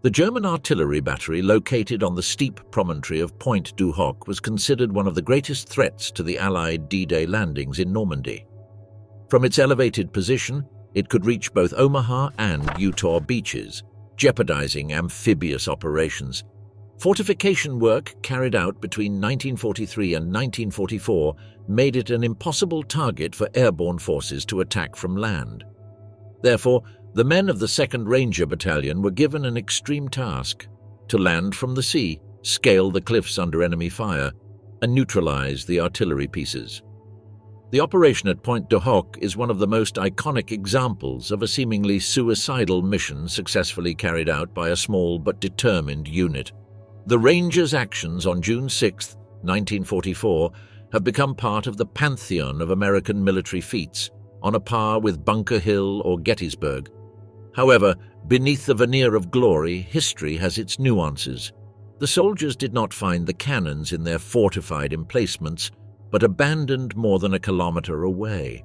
The German artillery battery located on the steep promontory of Point Du Hoc was considered one of the greatest threats to the Allied D-Day landings in Normandy. From its elevated position, it could reach both Omaha and Utah beaches, jeopardizing amphibious operations. Fortification work carried out between 1943 and 1944 made it an impossible target for airborne forces to attack from land. Therefore, the men of the 2nd Ranger Battalion were given an extreme task: to land from the sea, scale the cliffs under enemy fire, and neutralize the artillery pieces. The operation at Point Du Hoc is one of the most iconic examples of a seemingly suicidal mission successfully carried out by a small but determined unit. The Rangers' actions on June 6, 1944, have become part of the pantheon of American military feats, on a par with Bunker Hill or Gettysburg. However, beneath the veneer of glory, history has its nuances. The soldiers did not find the cannons in their fortified emplacements, but abandoned more than a kilometer away.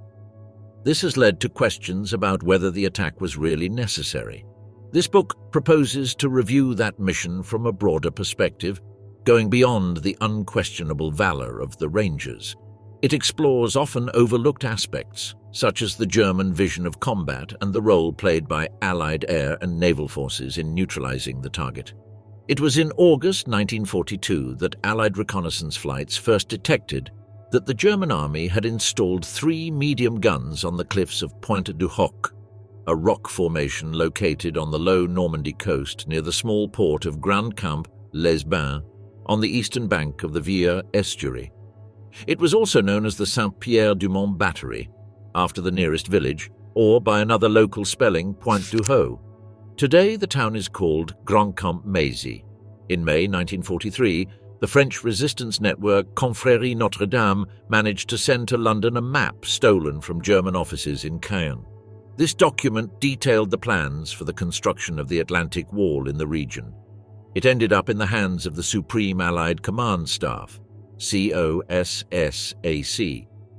This has led to questions about whether the attack was really necessary. This book proposes to review that mission from a broader perspective, going beyond the unquestionable valor of the Rangers. It explores often overlooked aspects, such as the German vision of combat and the role played by Allied air and naval forces in neutralizing the target. It was in August 1942 that Allied reconnaissance flights first detected that the German army had installed 3 medium guns on the cliffs of Pointe Du Hoc, a rock formation located on the low Normandy coast near the small port of Grand Camp-les-Bains on the eastern bank of the Vire estuary. It was also known as the Saint-Pierre-du-Mont Battery, after the nearest village, or by another local spelling, Point Du Hoc. Today, the town is called Grand Camp-Mézy. In May 1943, the French resistance network Confrérie Notre-Dame managed to send to London a map stolen from German offices in Caen. This document detailed the plans for the construction of the Atlantic Wall in the region. It ended up in the hands of the Supreme Allied Command Staff, COSSAC,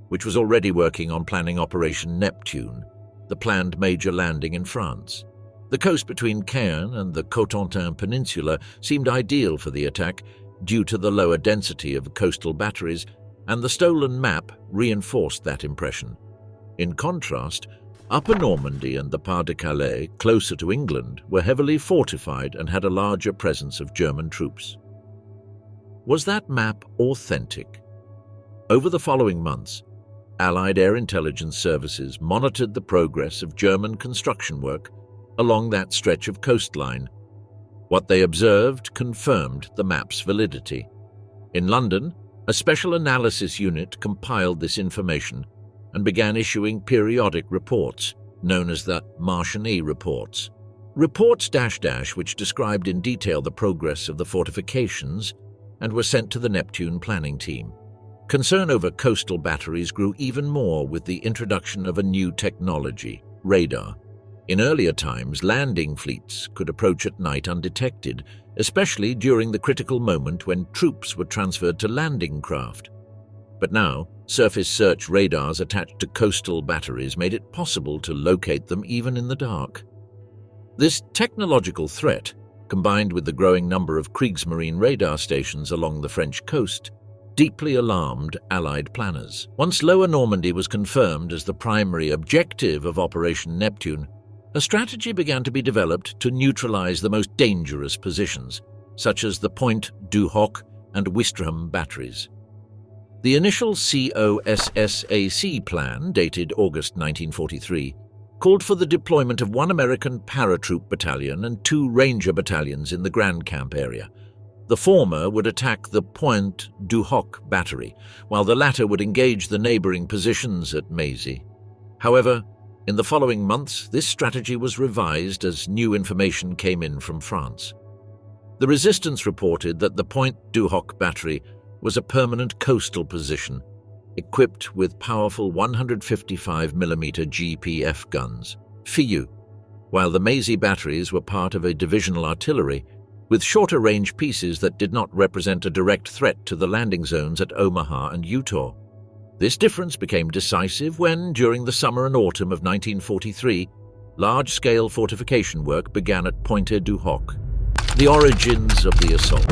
which was already working on planning Operation Neptune, the planned major landing in France. The coast between Caen and the Cotentin Peninsula seemed ideal for the attack due to the lower density of coastal batteries, and the stolen map reinforced that impression. In contrast, Upper Normandy and the Pas-de-Calais, closer to England, were heavily fortified and had a larger presence of German troops. Was that map authentic? Over the following months, Allied air intelligence services monitored the progress of German construction work along that stretch of coastline. What they observed confirmed the map's validity. In London, a special analysis unit compiled this information and began issuing periodic reports, known as the Marchionnais reports. Reports which described in detail the progress of the fortifications and were sent to the Neptune planning team. Concern over coastal batteries grew even more with the introduction of a new technology, radar. In earlier times, landing fleets could approach at night undetected, especially during the critical moment when troops were transferred to landing craft. But now, surface search radars attached to coastal batteries made it possible to locate them even in the dark. This technological threat, combined with the growing number of Kriegsmarine radar stations along the French coast, deeply alarmed Allied planners. Once Lower Normandy was confirmed as the primary objective of Operation Neptune, a strategy began to be developed to neutralize the most dangerous positions, such as the Point Du Hoc and Ouistreham batteries. The initial COSSAC plan, dated August 1943, called for the deployment of 1 American paratroop battalion and 2 Ranger battalions in the Grand Camp area. The former would attack the Point Du Hoc battery, while the latter would engage the neighboring positions at Mézy. However, in the following months, this strategy was revised as new information came in from France. The resistance reported that the Point Du Hoc battery was a permanent coastal position, equipped with powerful 155mm GPF guns, FIU, while the Mézy batteries were part of a divisional artillery, with shorter-range pieces that did not represent a direct threat to the landing zones at Omaha and Utah. This difference became decisive when, during the summer and autumn of 1943, large-scale fortification work began at Pointe Du Hoc. The origins of the assault.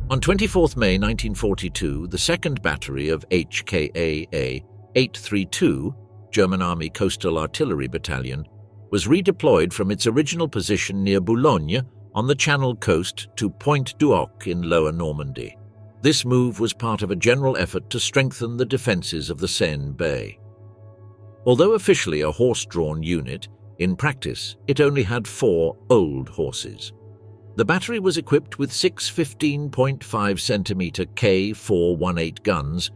On 24 May 1942, the 2nd Battery of HKAA 832, German Army Coastal Artillery Battalion, was redeployed from its original position near Boulogne on the Channel coast to Pointe du Hoc in Lower Normandy. This move was part of a general effort to strengthen the defences of the Seine Bay. Although officially a horse-drawn unit, in practice it only had 4 old horses. The battery was equipped with 6 15.5cm K418 guns,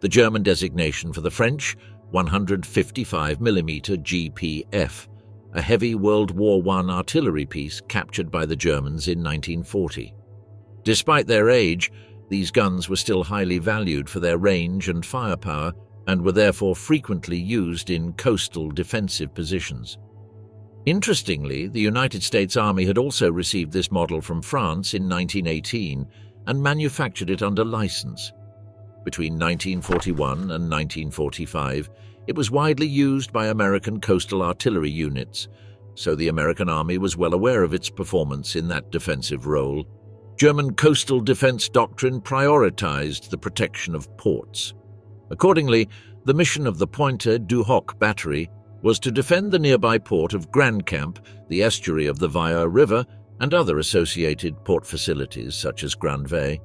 the German designation for the French 155mm GPF, a heavy World War I artillery piece captured by the Germans in 1940. Despite their age, these guns were still highly valued for their range and firepower and were therefore frequently used in coastal defensive positions. Interestingly, the United States Army had also received this model from France in 1918 and manufactured it under license. Between 1941 and 1945, it was widely used by American coastal artillery units, so the American Army was well aware of its performance in that defensive role. German coastal defense doctrine prioritized the protection of ports. Accordingly, the mission of the Pointe du Hoc battery was to defend the nearby port of Grand Camp, the estuary of the Vire River, and other associated port facilities such as Grandvay.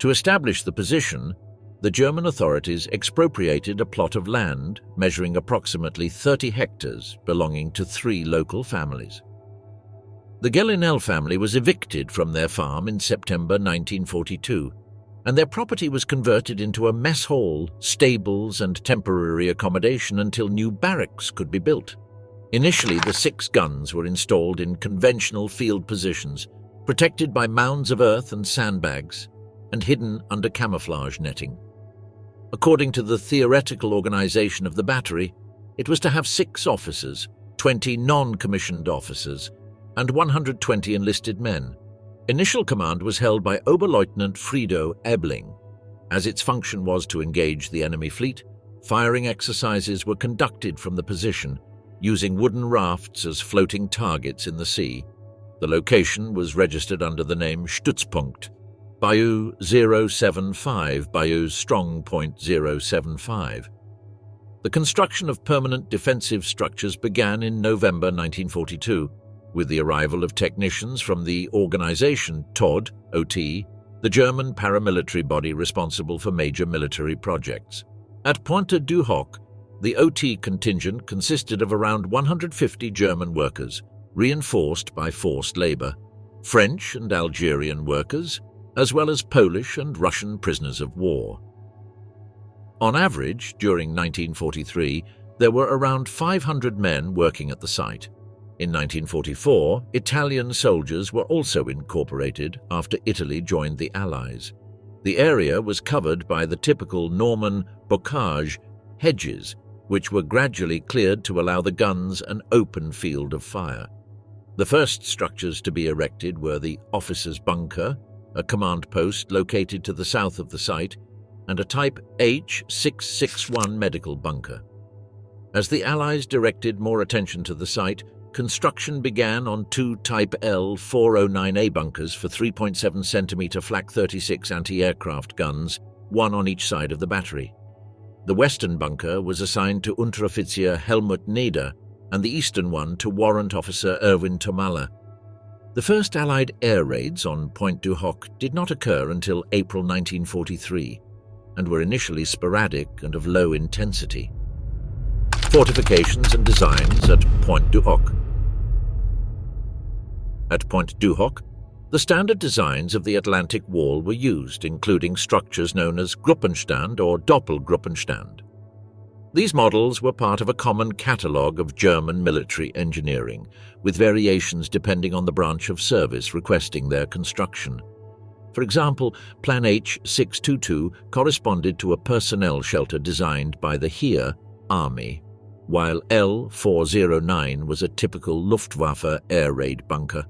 To establish the position, the German authorities expropriated a plot of land measuring approximately 30 hectares belonging to 3 local families. The Gelinel family was evicted from their farm in September 1942, and their property was converted into a mess hall, stables, and temporary accommodation until new barracks could be built. Initially, the 6 guns were installed in conventional field positions, protected by mounds of earth and sandbags, and hidden under camouflage netting. According to the theoretical organization of the battery, it was to have 6 officers, 20 non-commissioned officers, and 120 enlisted men. Initial command was held by Oberleutnant Frido Ebling. As its function was to engage the enemy fleet, firing exercises were conducted from the position, using wooden rafts as floating targets in the sea. The location was registered under the name Stützpunkt, Bayou 075, Bayou's strong point 075. The construction of permanent defensive structures began in November 1942, with the arrival of technicians from the Reorganization TOD, OT, the German paramilitary body responsible for major military projects. At Pointe du Hoc, the OT contingent consisted of around 150 German workers, reinforced by forced labor, French and Algerian workers, as well as Polish and Russian prisoners of war. On average, during 1943, there were around 500 men working at the site. In 1944, Italian soldiers were also incorporated after Italy joined the Allies. The area was covered by the typical Norman bocage hedges, which were gradually cleared to allow the guns an open field of fire. The first structures to be erected were the officers' bunker, a command post located to the south of the site, and a Type H661 medical bunker. As the Allies directed more attention to the site, construction began on 2 Type L 409A bunkers for 3.7cm Flak 36 anti-aircraft guns, one on each side of the battery. The western bunker was assigned to Unteroffizier Helmut Neder, and the eastern one to Warrant Officer Erwin Tomala. The first Allied air raids on Pointe du Hoc did not occur until April 1943, and were initially sporadic and of low intensity. Fortifications and designs at Pointe du Hoc. At Pointe du Hoc, the standard designs of the Atlantic Wall were used, including structures known as Gruppenstand or Doppelgruppenstand. These models were part of a common catalogue of German military engineering, with variations depending on the branch of service requesting their construction. For example, Plan H622 corresponded to a personnel shelter designed by the Heer Army, while L409 was a typical Luftwaffe air raid bunker.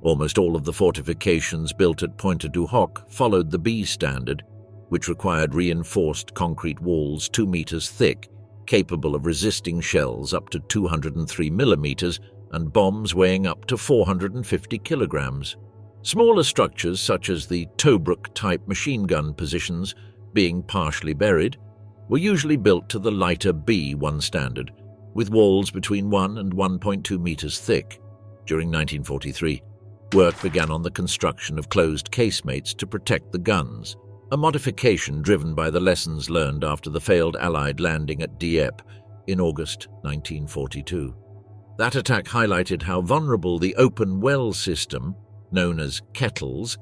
Almost all of the fortifications built at Pointe du Hoc followed the B standard, which required reinforced concrete walls 2 meters thick, capable of resisting shells up to 203 millimeters and bombs weighing up to 450 kilograms. Smaller structures such as the Tobruk-type machine gun positions, being partially buried, were usually built to the lighter B-1 standard, with walls between 1 and 1.2 meters thick. During 1943, work began on the construction of closed casemates to protect the guns, a modification driven by the lessons learned after the failed Allied landing at Dieppe in August 1942. That attack highlighted how vulnerable the open well system, known as kettles,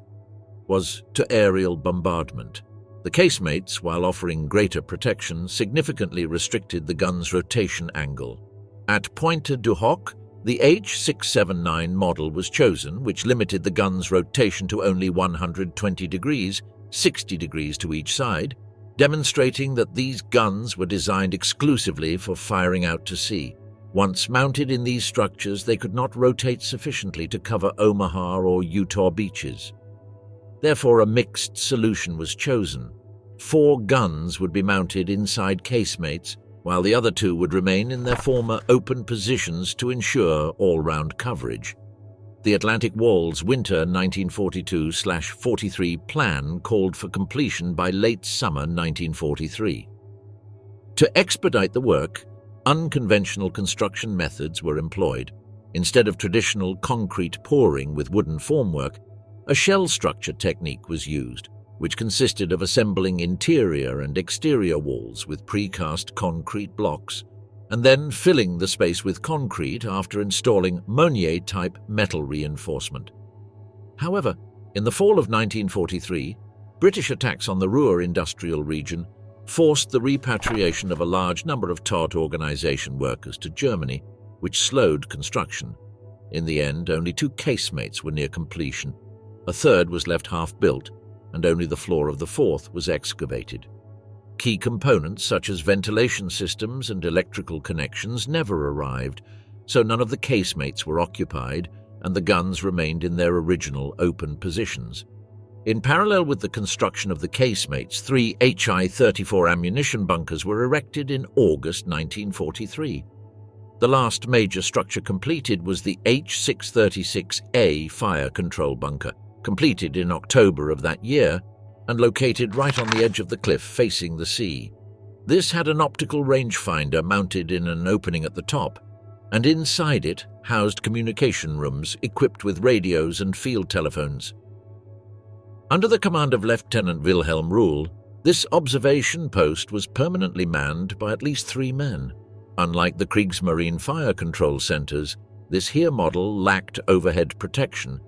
was to aerial bombardment. The casemates, while offering greater protection, significantly restricted the gun's rotation angle. At Pointe du Hoc, the H679 model was chosen, which limited the gun's rotation to only 120 degrees, 60 degrees to each side, demonstrating that these guns were designed exclusively for firing out to sea. Once mounted in these structures, they could not rotate sufficiently to cover Omaha or Utah beaches. Therefore, a mixed solution was chosen. 4 guns would be mounted inside casemates, while the other 2 would remain in their former open positions to ensure all-round coverage. The Atlantic Wall's winter 1942/43 plan called for completion by late summer 1943. To expedite the work, unconventional construction methods were employed. Instead of traditional concrete pouring with wooden formwork, a shell structure technique was used, which consisted of assembling interior and exterior walls with precast concrete blocks, and then filling the space with concrete after installing Meunier-type metal reinforcement. However, in the fall of 1943, British attacks on the Ruhr industrial region forced the repatriation of a large number of TOT organization workers to Germany, which slowed construction. In the end, only 2 casemates were near completion. A third was left half-built, and only the floor of the 4th was excavated. Key components such as ventilation systems and electrical connections never arrived, so none of the casemates were occupied, and the guns remained in their original open positions. In parallel with the construction of the casemates, 3 HI-34 ammunition bunkers were erected in August 1943. The last major structure completed was the H636A fire control bunker, completed in October of that year, and located right on the edge of the cliff facing the sea. This had an optical rangefinder mounted in an opening at the top, and inside it housed communication rooms equipped with radios and field telephones. Under the command of Lieutenant Wilhelm Ruhl, this observation post was permanently manned by at least 3 men. Unlike the Kriegsmarine fire control centers, this here model lacked overhead protection,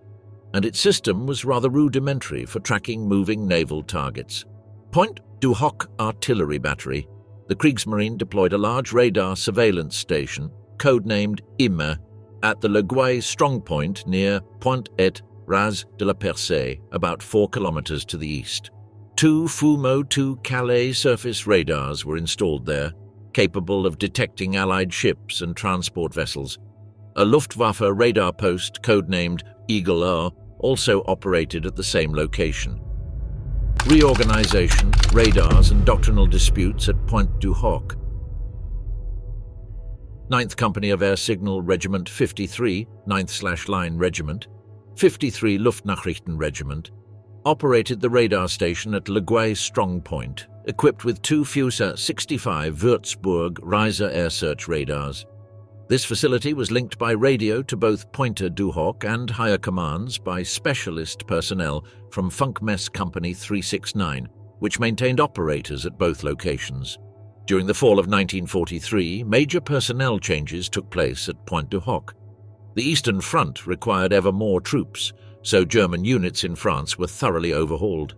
and its system was rather rudimentary for tracking moving naval targets. Point Du Hoc Artillery Battery, the Kriegsmarine deployed a large radar surveillance station, codenamed Immer, at the Le Gouet strongpoint near Pointe et Raz de la Percée, about 4 kilometers to the east. 2 Fumo-2 Calais surface radars were installed there, capable of detecting Allied ships and transport vessels. A Luftwaffe radar post codenamed Eagle R also operated at the same location. Reorganization, radars, and doctrinal disputes at Point Du Hoc. 9th Company of Air Signal Regiment 53, 9th/Line Regiment, 53 Luftnachrichten Regiment, operated the radar station at Le Gouet Strongpoint, equipped with 2 Fusa 65 Würzburg Reiser air search radars. This facility was linked by radio to both Pointe Du Hoc and higher commands by specialist personnel from Funkmess Company 369, which maintained operators at both locations. During the fall of 1943, major personnel changes took place at Pointe Du Hoc. The Eastern Front required ever more troops, so German units in France were thoroughly overhauled.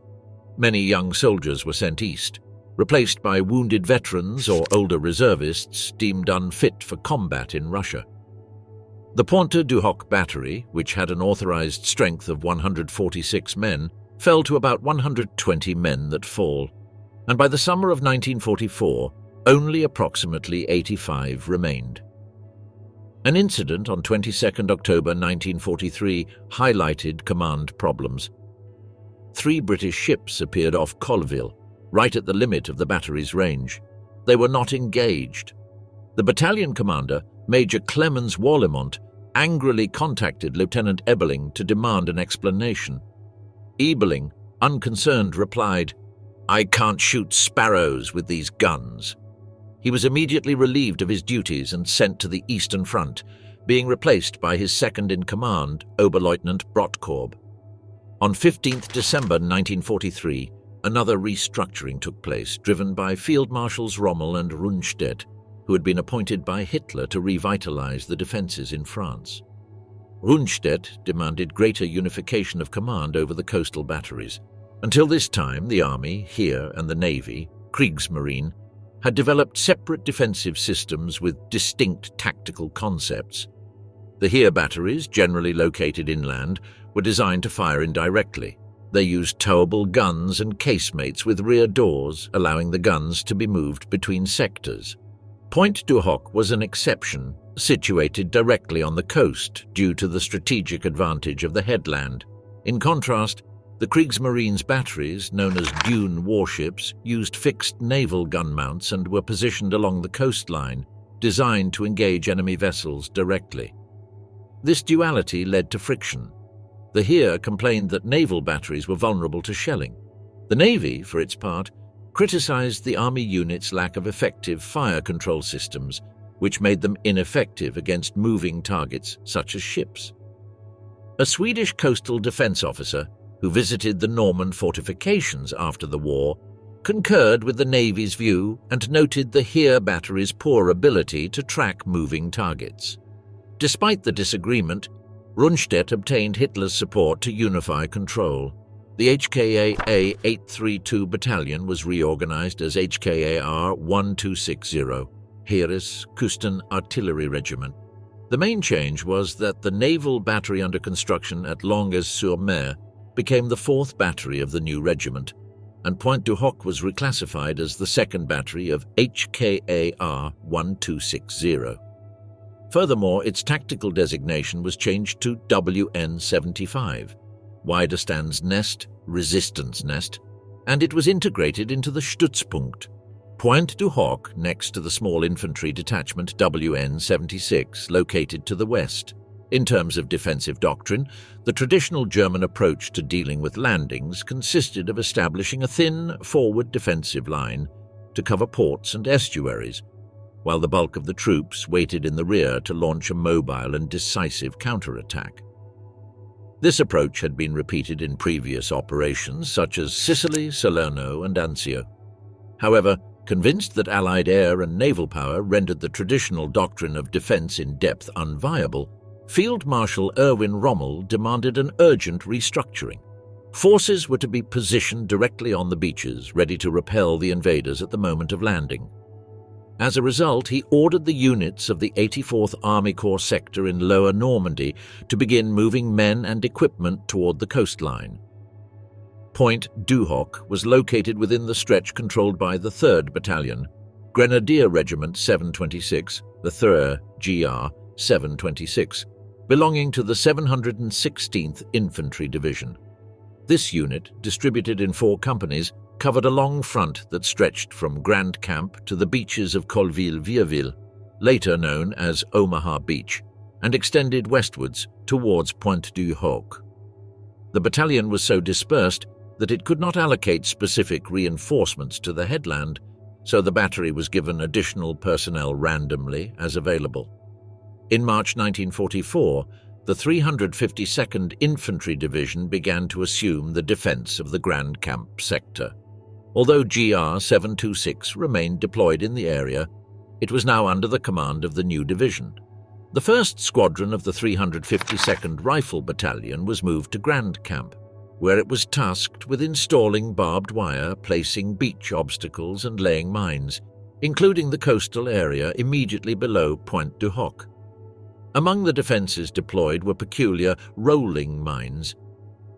Many young soldiers were sent east, replaced by wounded veterans or older reservists deemed unfit for combat in Russia. The Pointe du Hoc battery, which had an authorized strength of 146 men, fell to about 120 men that fall, and by the summer of 1944, only approximately 85 remained. An incident on 22 October 1943 highlighted command problems. 3 British ships appeared off Colville, right at the limit of the battery's range. They were not engaged. The battalion commander, Major Clemens Wallemont, angrily contacted Lieutenant Ebeling to demand an explanation. Ebeling, unconcerned, replied, "I can't shoot sparrows with these guns." He was immediately relieved of his duties and sent to the Eastern Front, being replaced by his second-in-command, Oberleutnant Brotkorb. On 15th December 1943, another restructuring took place, driven by Field Marshals Rommel and Rundstedt, who had been appointed by Hitler to revitalize the defenses in France. Rundstedt demanded greater unification of command over the coastal batteries. Until this time, the Army, Heer, and the Navy, Kriegsmarine, had developed separate defensive systems with distinct tactical concepts. The Heer batteries, generally located inland, were designed to fire indirectly. They used towable guns and casemates with rear doors, allowing the guns to be moved between sectors. Point Du Hoc was an exception, situated directly on the coast due to the strategic advantage of the headland. In contrast, the Kriegsmarine's batteries, known as dune warships, used fixed naval gun mounts and were positioned along the coastline, designed to engage enemy vessels directly. This duality led to friction. The Heer complained that naval batteries were vulnerable to shelling. The Navy, for its part, criticized the Army units' lack of effective fire control systems, which made them ineffective against moving targets such as ships. A Swedish coastal defense officer, who visited the Norman fortifications after the war, concurred with the Navy's view and noted the Heer battery's poor ability to track moving targets. Despite the disagreement, Rundstedt obtained Hitler's support to unify control. The HKA 832 Battalion was reorganized as HKAR 1260, Heeres Küsten Artillery Regiment. The main change was that the naval battery under construction at Longues-sur-Mer became the 4th battery of the new regiment, and Point Du Hoc was reclassified as the 2nd battery of HKAR 1260. Furthermore, its tactical designation was changed to WN-75, Widerstands Nest, Resistance Nest, and it was integrated into the Stützpunkt, Point Du Hoc, next to the small infantry detachment WN-76, located to the west. In terms of defensive doctrine, the traditional German approach to dealing with landings consisted of establishing a thin, forward defensive line to cover ports and estuaries, while the bulk of the troops waited in the rear to launch a mobile and decisive counterattack. This approach had been repeated in previous operations such as Sicily, Salerno, and Anzio. However, convinced that Allied air and naval power rendered the traditional doctrine of defense in depth unviable, Field Marshal Erwin Rommel demanded an urgent restructuring. Forces were to be positioned directly on the beaches, ready to repel the invaders at the moment of landing. As a result, he ordered the units of the 84th Army Corps sector in Lower Normandy to begin moving men and equipment toward the coastline. Point Du Hoc was located within the stretch controlled by the 3rd Battalion, Grenadier Regiment 726, the 3rd GR 726, belonging to the 716th Infantry Division. This unit, distributed in 4 companies, covered a long front that stretched from Grand Camp to the beaches of Colville-Vierville, later known as Omaha Beach, and extended westwards towards Pointe du Hoc. The battalion was so dispersed that it could not allocate specific reinforcements to the headland, so the battery was given additional personnel randomly as available. In March 1944, the 352nd Infantry Division began to assume the defense of the Grand Camp sector. Although GR 726 remained deployed in the area, it was now under the command of the new division. The 1st Squadron of the 352nd Rifle Battalion was moved to Grand Camp, where it was tasked with installing barbed wire, placing beach obstacles and laying mines, including the coastal area immediately below Point Du Hoc. Among the defences deployed were peculiar rolling mines,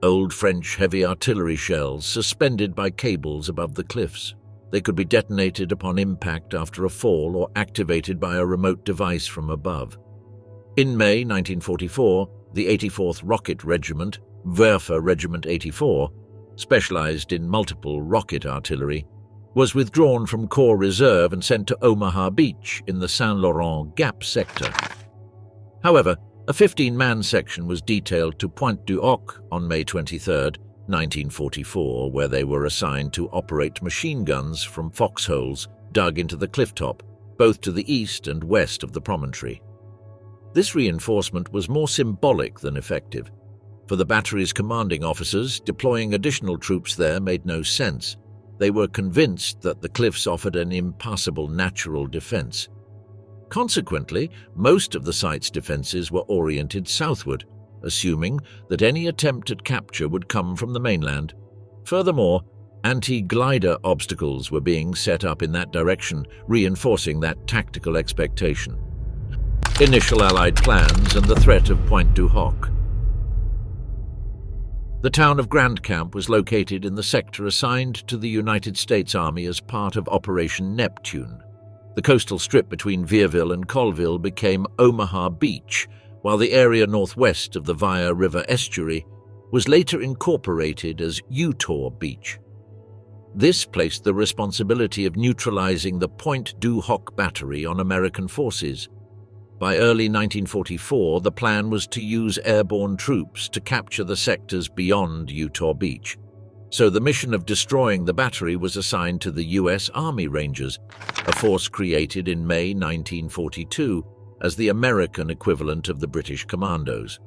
old French heavy artillery shells suspended by cables above the cliffs. They could be detonated upon impact after a fall or activated by a remote device from above. In May 1944, the 84th Rocket Regiment, Werfer Regiment 84, specialized in multiple rocket artillery, was withdrawn from Corps Reserve and sent to Omaha Beach in the Saint Laurent Gap sector. However, A 15-man section was detailed to Point Du Hoc on May 23, 1944, where they were assigned to operate machine guns from foxholes dug into the cliff top, both to the east and west of the promontory. This reinforcement was more symbolic than effective. For the battery's commanding officers, deploying additional troops there made no sense. They were convinced that the cliffs offered an impassable natural defense. Consequently, most of the site's defenses were oriented southward, assuming that any attempt at capture would come from the mainland. Furthermore, anti-glider obstacles were being set up in that direction, reinforcing that tactical expectation. Initial Allied plans and the threat of Point Du Hoc. The town of Grand Camp was located in the sector assigned to the United States Army as part of Operation Neptune. The coastal strip between Vierville and Colville became Omaha Beach, while the area northwest of the Via River estuary was later incorporated as Utah Beach. This placed the responsibility of neutralizing the Point Du Hoc battery on American forces. By early 1944, the plan was to use airborne troops to capture the sectors beyond Utah Beach. So the mission of destroying the battery was assigned to the U.S. Army Rangers, a force created in May 1942 as the American equivalent of the British Commandos.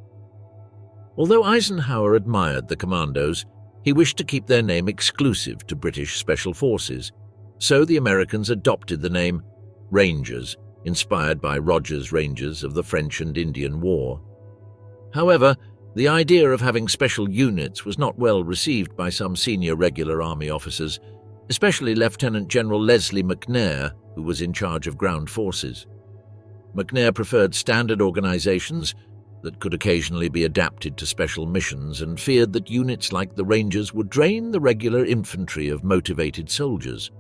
Although Eisenhower admired the Commandos, he wished to keep their name exclusive to British Special Forces, so the Americans adopted the name Rangers, inspired by Rogers Rangers of the French and Indian War. However, the idea of having special units was not well received by some senior regular Army officers, especially Lieutenant General Leslie McNair, who was in charge of ground forces. McNair preferred standard organizations that could occasionally be adapted to special missions and feared that units like the Rangers would drain the regular infantry of motivated soldiers,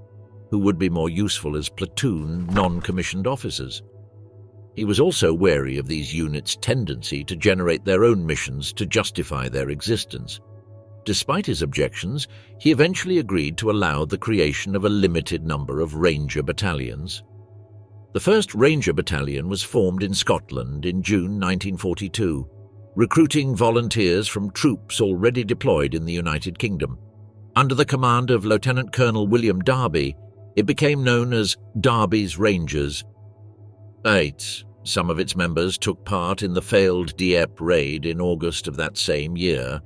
who would be more useful as platoon, non-commissioned officers. He was also wary of these units' tendency to generate their own missions to justify their existence. Despite his objections, he eventually agreed to allow the creation of a limited number of Ranger battalions. The first Ranger Battalion was formed in Scotland in June 1942, recruiting volunteers from troops already deployed in the United Kingdom. Under the command of Lieutenant Colonel William Darby, it became known as Darby's Rangers. Some of its members took part in the failed Dieppe raid in August of that same year,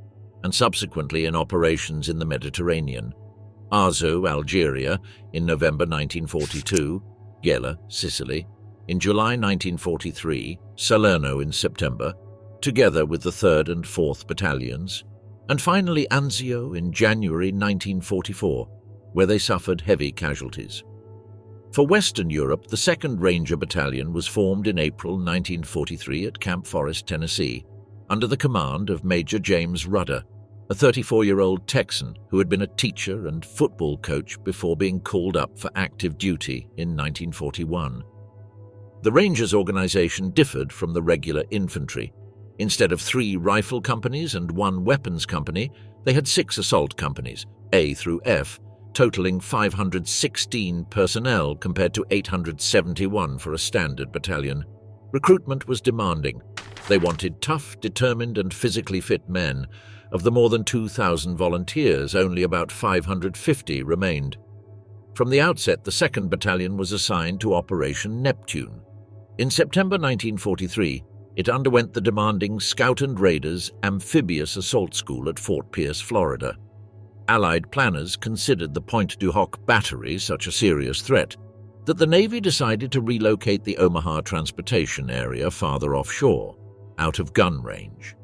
and subsequently in operations in the Mediterranean. Arzo, Algeria, in November 1942, Gela, Sicily, in July 1943, Salerno in September, together with the 3rd and 4th Battalions, and finally Anzio in January 1944, where they suffered heavy casualties. For Western Europe, the 2nd Ranger Battalion was formed in April 1943 at Camp Forest, Tennessee, under the command of Major James Rudder, a 34-year-old Texan who had been a teacher and football coach before being called up for active duty in 1941. The Rangers organization differed from the regular infantry. Instead of 3 rifle companies and 1 weapons company, they had 6 assault companies, A through F, totaling 516 personnel compared to 871 for a standard battalion. Recruitment was demanding. They wanted tough, determined and physically fit men. Of the more than 2,000 volunteers, only about 550 remained. From the outset, the 2nd Battalion was assigned to Operation Neptune. In September 1943, it underwent the demanding Scout and Raiders Amphibious Assault School at Fort Pierce, Florida. Allied planners considered the Point Du Hoc battery such a serious threat that the Navy decided to relocate the Omaha transportation area farther offshore, out of gun range.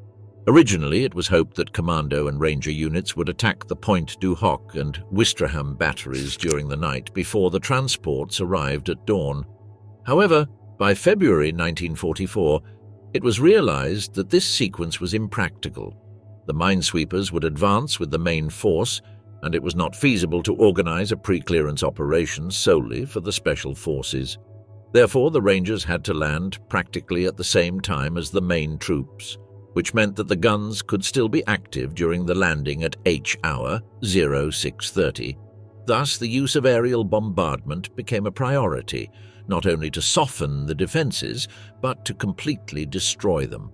Originally, it was hoped that Commando and Ranger units would attack the Point Du Hoc and Ouistreham batteries during the night before the transports arrived at dawn. However, by February 1944, it was realized that this sequence was impractical. The minesweepers would advance with the main force, and it was not feasible to organize a pre-clearance operation solely for the special forces. Therefore, the Rangers had to land practically at the same time as the main troops, which meant that the guns could still be active during the landing at H hour 0630. Thus, the use of aerial bombardment became a priority, not only to soften the defenses, but to completely destroy them.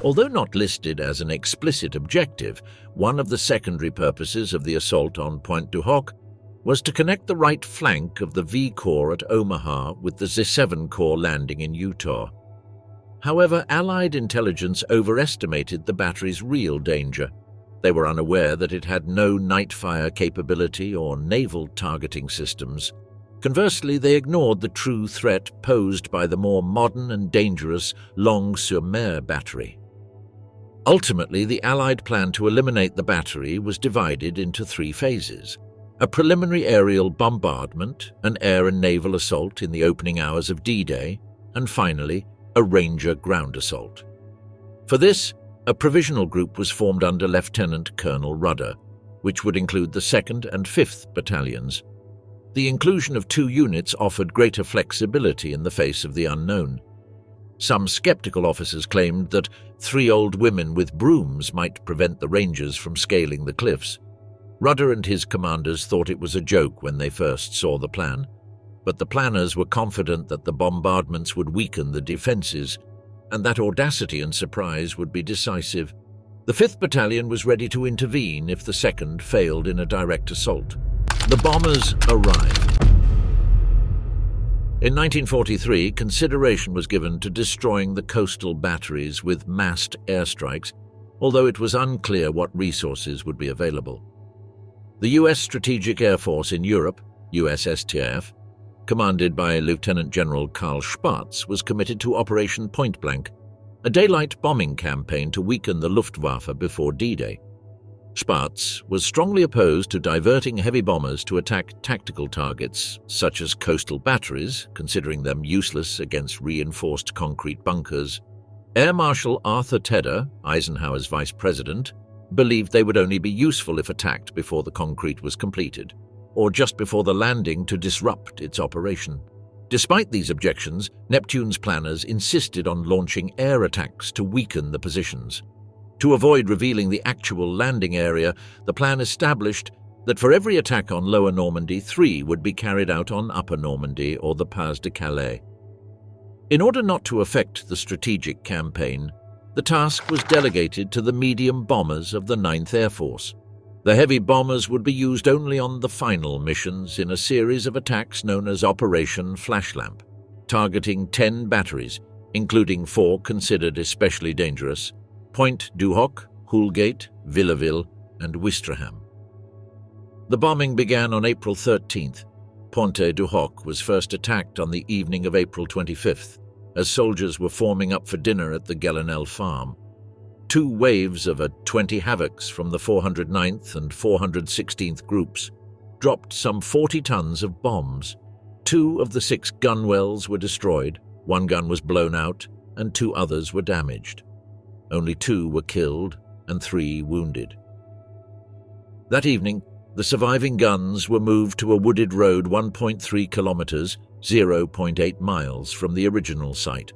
Although not listed as an explicit objective, one of the secondary purposes of the assault on Pointe du Hoc was to connect the right flank of the V Corps at Omaha with the Z7 Corps landing in Utah. However, Allied intelligence overestimated the battery's real danger. They were unaware that it had no night fire capability or naval targeting systems. Conversely, they ignored the true threat posed by the more modern and dangerous Longue-sur-Mer battery. Ultimately, the Allied plan to eliminate the battery was divided into three phases: a preliminary aerial bombardment, an air and naval assault in the opening hours of D-Day, and finally, a Ranger ground assault. For this, a provisional group was formed under Lieutenant Colonel Rudder, which would include the 2nd and 5th Battalions. The inclusion of two units offered greater flexibility in the face of the unknown. Some skeptical officers claimed that 3 old women with brooms might prevent the Rangers from scaling the cliffs. Rudder and his commanders thought it was a joke when they first saw the plan, but the planners were confident that the bombardments would weaken the defenses, and that audacity and surprise would be decisive. The 5th Battalion was ready to intervene if the 2nd failed in a direct assault. The bombers arrived. In 1943, consideration was given to destroying the coastal batteries with massed airstrikes, although it was unclear what resources would be available. The U.S. Strategic Air Force in Europe, USSTF, commanded by Lieutenant General Karl Spaatz, was committed to Operation Point Blank, a daylight bombing campaign to weaken the Luftwaffe before D-Day. Spaatz was strongly opposed to diverting heavy bombers to attack tactical targets, such as coastal batteries, considering them useless against reinforced concrete bunkers. Air Marshal Arthur Tedder, Eisenhower's vice president, believed they would only be useful if attacked before the concrete was completed, or just before the landing to disrupt its operation. Despite these objections, Neptune's planners insisted on launching air attacks to weaken the positions. To avoid revealing the actual landing area, the plan established that for every attack on Lower Normandy, 3 would be carried out on Upper Normandy or the Pas de Calais. In order not to affect the strategic campaign, the task was delegated to the medium bombers of the 9th Air Force. The heavy bombers would be used only on the final missions in a series of attacks known as Operation Flashlamp, targeting 10 batteries, including 4 considered especially dangerous: Point Du Hoc, Houlgate, Villaville, and Ouistreham. The bombing began on April 13th. Pointe du Hoc was first attacked on the evening of April 25th, as soldiers were forming up for dinner at the Gelenel farm. 2 waves of 20 Havocs from the 409th and 416th groups dropped some 40 tons of bombs. 2 of the 6 gunwells were destroyed, 1 gun was blown out, and 2 others were damaged. Only 2 were killed and 3 wounded. That evening, the surviving guns were moved to a wooded road 1.3 kilometers, 0.8 miles from the original site,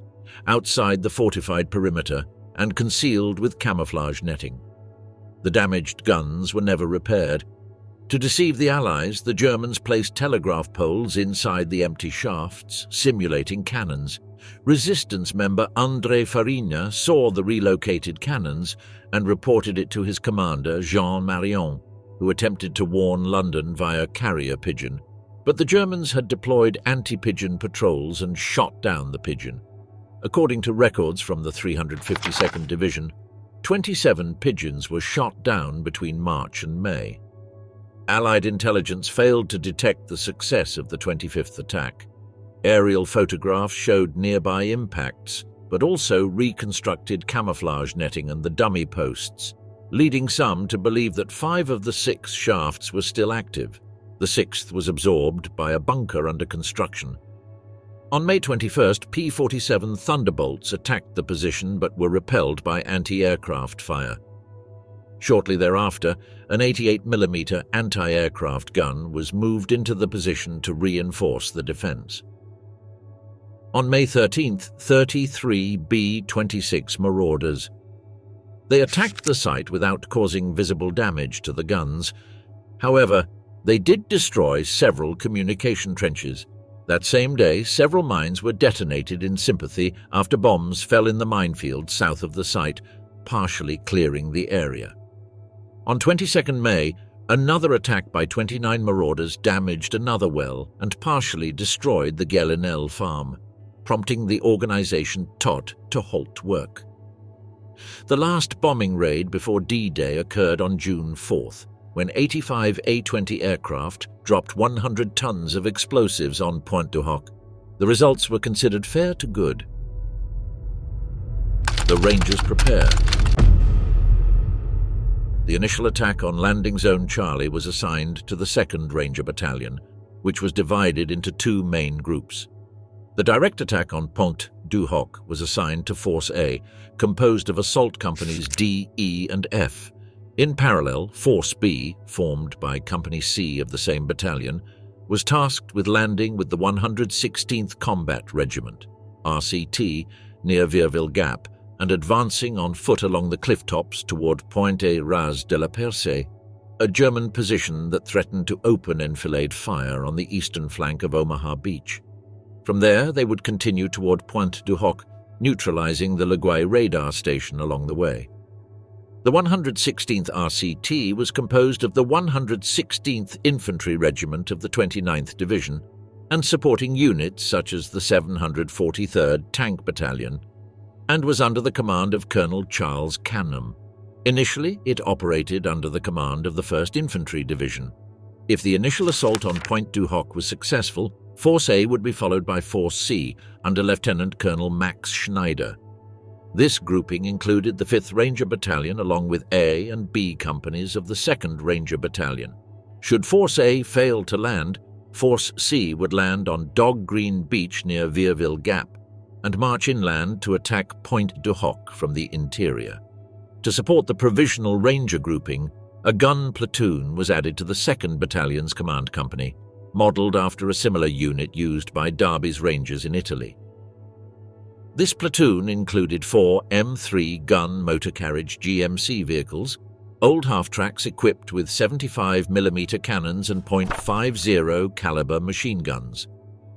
outside the fortified perimeter and concealed with camouflage netting. The damaged guns were never repaired. To deceive the Allies, the Germans placed telegraph poles inside the empty shafts, simulating cannons. Resistance member André Farina saw the relocated cannons and reported it to his commander, Jean Marion, who attempted to warn London via carrier pigeon. But the Germans had deployed anti-pigeon patrols and shot down the pigeon. According to records from the 352nd Division, 27 pigeons were shot down between March and May. Allied intelligence failed to detect the success of the 25th attack. Aerial photographs showed nearby impacts, but also reconstructed camouflage netting and the dummy posts, leading some to believe that 5 of the 6 shafts were still active. The 6th was absorbed by a bunker under construction. On May 21st, P-47 Thunderbolts attacked the position but were repelled by anti-aircraft fire. Shortly thereafter, an 88mm anti-aircraft gun was moved into the position to reinforce the defense. On May 13th, 33 B-26 Marauders. They attacked the site without causing visible damage to the guns. However, they did destroy several communication trenches. That same day, several mines were detonated in sympathy after bombs fell in the minefield south of the site, partially clearing the area. On 22nd May, another attack by 29 marauders damaged another well and partially destroyed the Gelinel farm, prompting the organization TOT to halt work. The last bombing raid before D-Day occurred on June 4th, when 85 A-20 aircraft dropped 100 tons of explosives on Pointe du Hoc. The results were considered fair to good. The Rangers prepare. The initial attack on Landing Zone Charlie was assigned to the 2nd Ranger Battalion, which was divided into two main groups. The direct attack on Point Du Hoc was assigned to Force A, composed of assault companies D, E, and F. In parallel, Force B, formed by Company C of the same battalion, was tasked with landing with the 116th Combat Regiment, RCT, near Vierville Gap, and advancing on foot along the cliff tops toward Pointe Ras de la Percée, a German position that threatened to open enfilade fire on the eastern flank of Omaha Beach. From there, they would continue toward Pointe du Hoc, neutralizing the Laguay radar station along the way. The 116th RCT was composed of the 116th Infantry Regiment of the 29th Division and supporting units such as the 743rd Tank Battalion, and was under the command of Colonel Charles Canham. Initially, it operated under the command of the 1st Infantry Division. If the initial assault on Pointe du Hoc was successful, Force A would be followed by Force C under Lieutenant Colonel Max Schneider. This grouping included the 5th Ranger Battalion along with A and B companies of the 2nd Ranger Battalion. Should Force A fail to land, Force C would land on Dog Green Beach near Vierville Gap and march inland to attack Pointe du Hoc from the interior. To support the provisional Ranger grouping, a gun platoon was added to the 2nd Battalion's command company, modelled after a similar unit used by Derby's Rangers in Italy. This platoon included 4 M3 gun motor carriage GMC vehicles, old half-tracks equipped with 75mm cannons and .50 caliber machine guns.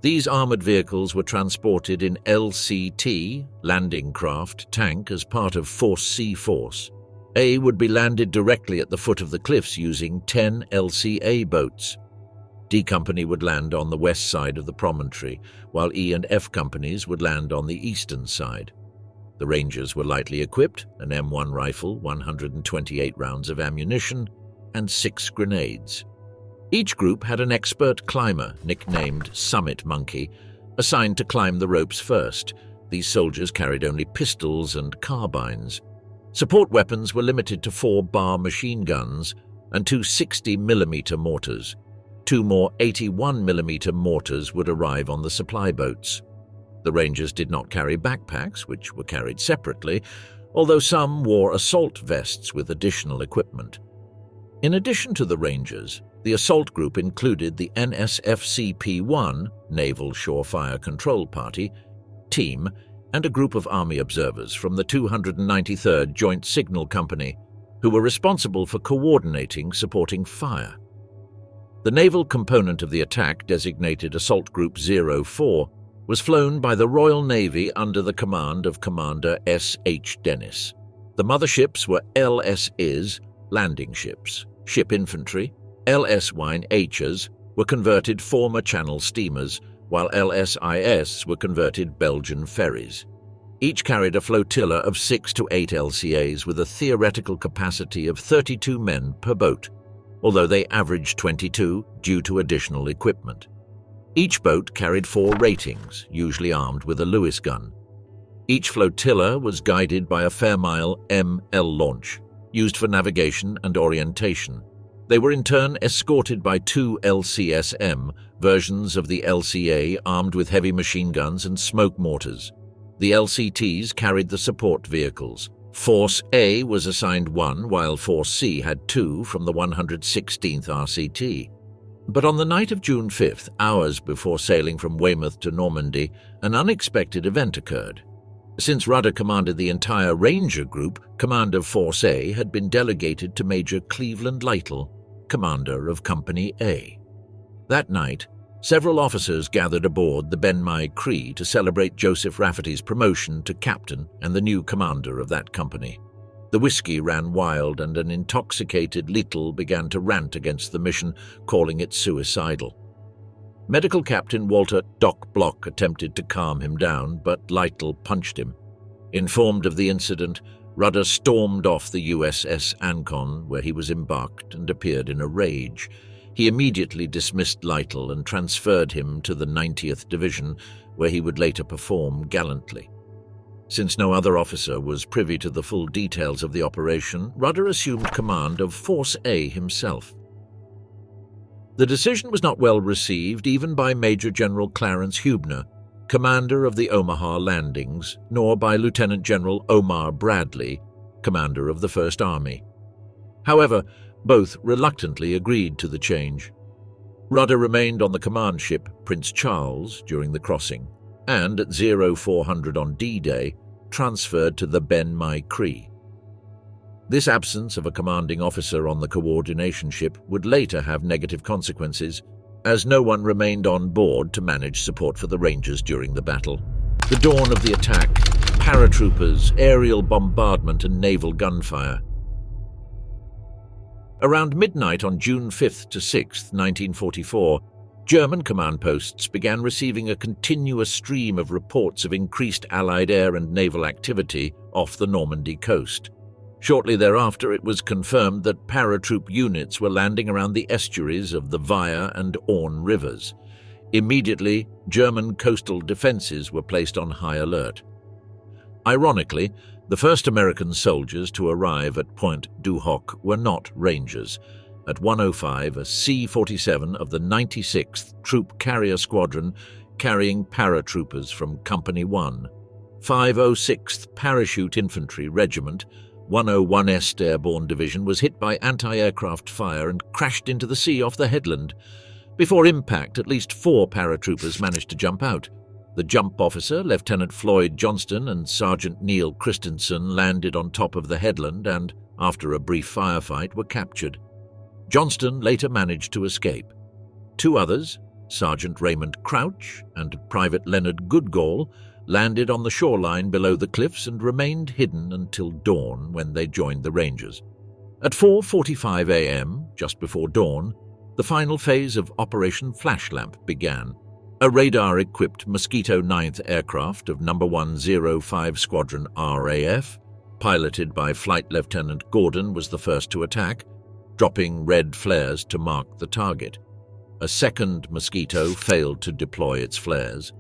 These armoured vehicles were transported in LCT, landing craft, tank as part of Force C force. A would be landed directly at the foot of the cliffs using 10 LCA boats. D Company would land on the west side of the promontory, while E and F companies would land on the eastern side. The Rangers were lightly equipped, an M1 rifle, 128 rounds of ammunition, and 6 grenades. Each group had an expert climber, nicknamed Summit Monkey, assigned to climb the ropes first. These soldiers carried only pistols and carbines. Support weapons were limited to 4 bar machine guns and 2 60mm mortars. 2 more 81mm mortars would arrive on the supply boats. The Rangers did not carry backpacks, which were carried separately, although some wore assault vests with additional equipment. In addition to the Rangers, the assault group included the NSFCP-1, Naval Shore Fire Control Party, team, and a group of Army observers from the 293rd Joint Signal Company, who were responsible for coordinating supporting fire. The naval component of the attack, designated Assault Group 04, was flown by the Royal Navy under the command of Commander S. H. Dennis. The motherships were LSIs, landing ships. Ship infantry, LS-H's, were converted former Channel steamers, while LSIS were converted Belgian ferries. Each carried a flotilla of 6 to 8 LCAs with a theoretical capacity of 32 men per boat, although they averaged 22 due to additional equipment. Each boat carried 4 ratings, usually armed with a Lewis gun. Each flotilla was guided by a Fairmile ML launch, used for navigation and orientation. They were in turn escorted by 2 LCSM, versions of the LCA armed with heavy machine guns and smoke mortars. The LCTs carried the support vehicles. Force A was assigned 1, while Force C had 2 from the 116th RCT. But on the night of June 5th, hours before sailing from Weymouth to Normandy, an unexpected event occurred. Since Rudder commanded the entire Ranger Group, command of Force A had been delegated to Major Cleveland Lytle, commander of Company A. That night, Several officers gathered aboard the Ben Mai Cree to celebrate Joseph Rafferty's promotion to captain and the new commander of that company. The whiskey ran wild, and an intoxicated Lytle began to rant against the mission, calling it suicidal. Medical Captain Walter Doc Block attempted to calm him down, but Lytle punched him. Informed of the incident, Rudder stormed off the USS Ancon, where he was embarked, and appeared in a rage. He immediately dismissed Lytle and transferred him to the 90th Division, where he would later perform gallantly. Since no other officer was privy to the full details of the operation, Rudder assumed command of Force A himself. The decision was not well received even by Major General Clarence Hubner, commander of the Omaha landings, nor by Lieutenant General Omar Bradley, commander of the First Army. However, both reluctantly agreed to the change. Rudder remained on the command ship Prince Charles during the crossing, and at 0400 on D-Day, transferred to the Ben Mai Cree. This absence of a commanding officer on the coordination ship would later have negative consequences, as no one remained on board to manage support for the Rangers during the battle. The dawn of the attack, paratroopers, aerial bombardment and naval gunfire. Around midnight on June 5th to 6th, 1944, German command posts began receiving a continuous stream of reports of increased Allied air and naval activity off the Normandy coast. Shortly thereafter, it was confirmed that paratroop units were landing around the estuaries of the Vire and Orne rivers. Immediately, German coastal defenses were placed on high alert. Ironically, the first American soldiers to arrive at Point Du Hoc were not Rangers. At 1:05, a C-47 of the 96th Troop Carrier Squadron, carrying paratroopers from Company 1, 506th Parachute Infantry Regiment, 101st Airborne Division, was hit by anti-aircraft fire and crashed into the sea off the headland. Before impact, at least 4 paratroopers managed to jump out. The jump officer, Lieutenant Floyd Johnston, and Sergeant Neil Christensen landed on top of the headland and, after a brief firefight, were captured. Johnston later managed to escape. 2 others, Sergeant Raymond Crouch and Private Leonard Goodgall, landed on the shoreline below the cliffs and remained hidden until dawn, when they joined the Rangers. At 4:45 a.m., just before dawn, the final phase of Operation Flashlamp began. A radar-equipped Mosquito 9th aircraft of No. 105 Squadron RAF, piloted by Flight Lieutenant Gordon, was the first to attack, dropping red flares to mark the target. A second Mosquito failed to deploy its flares.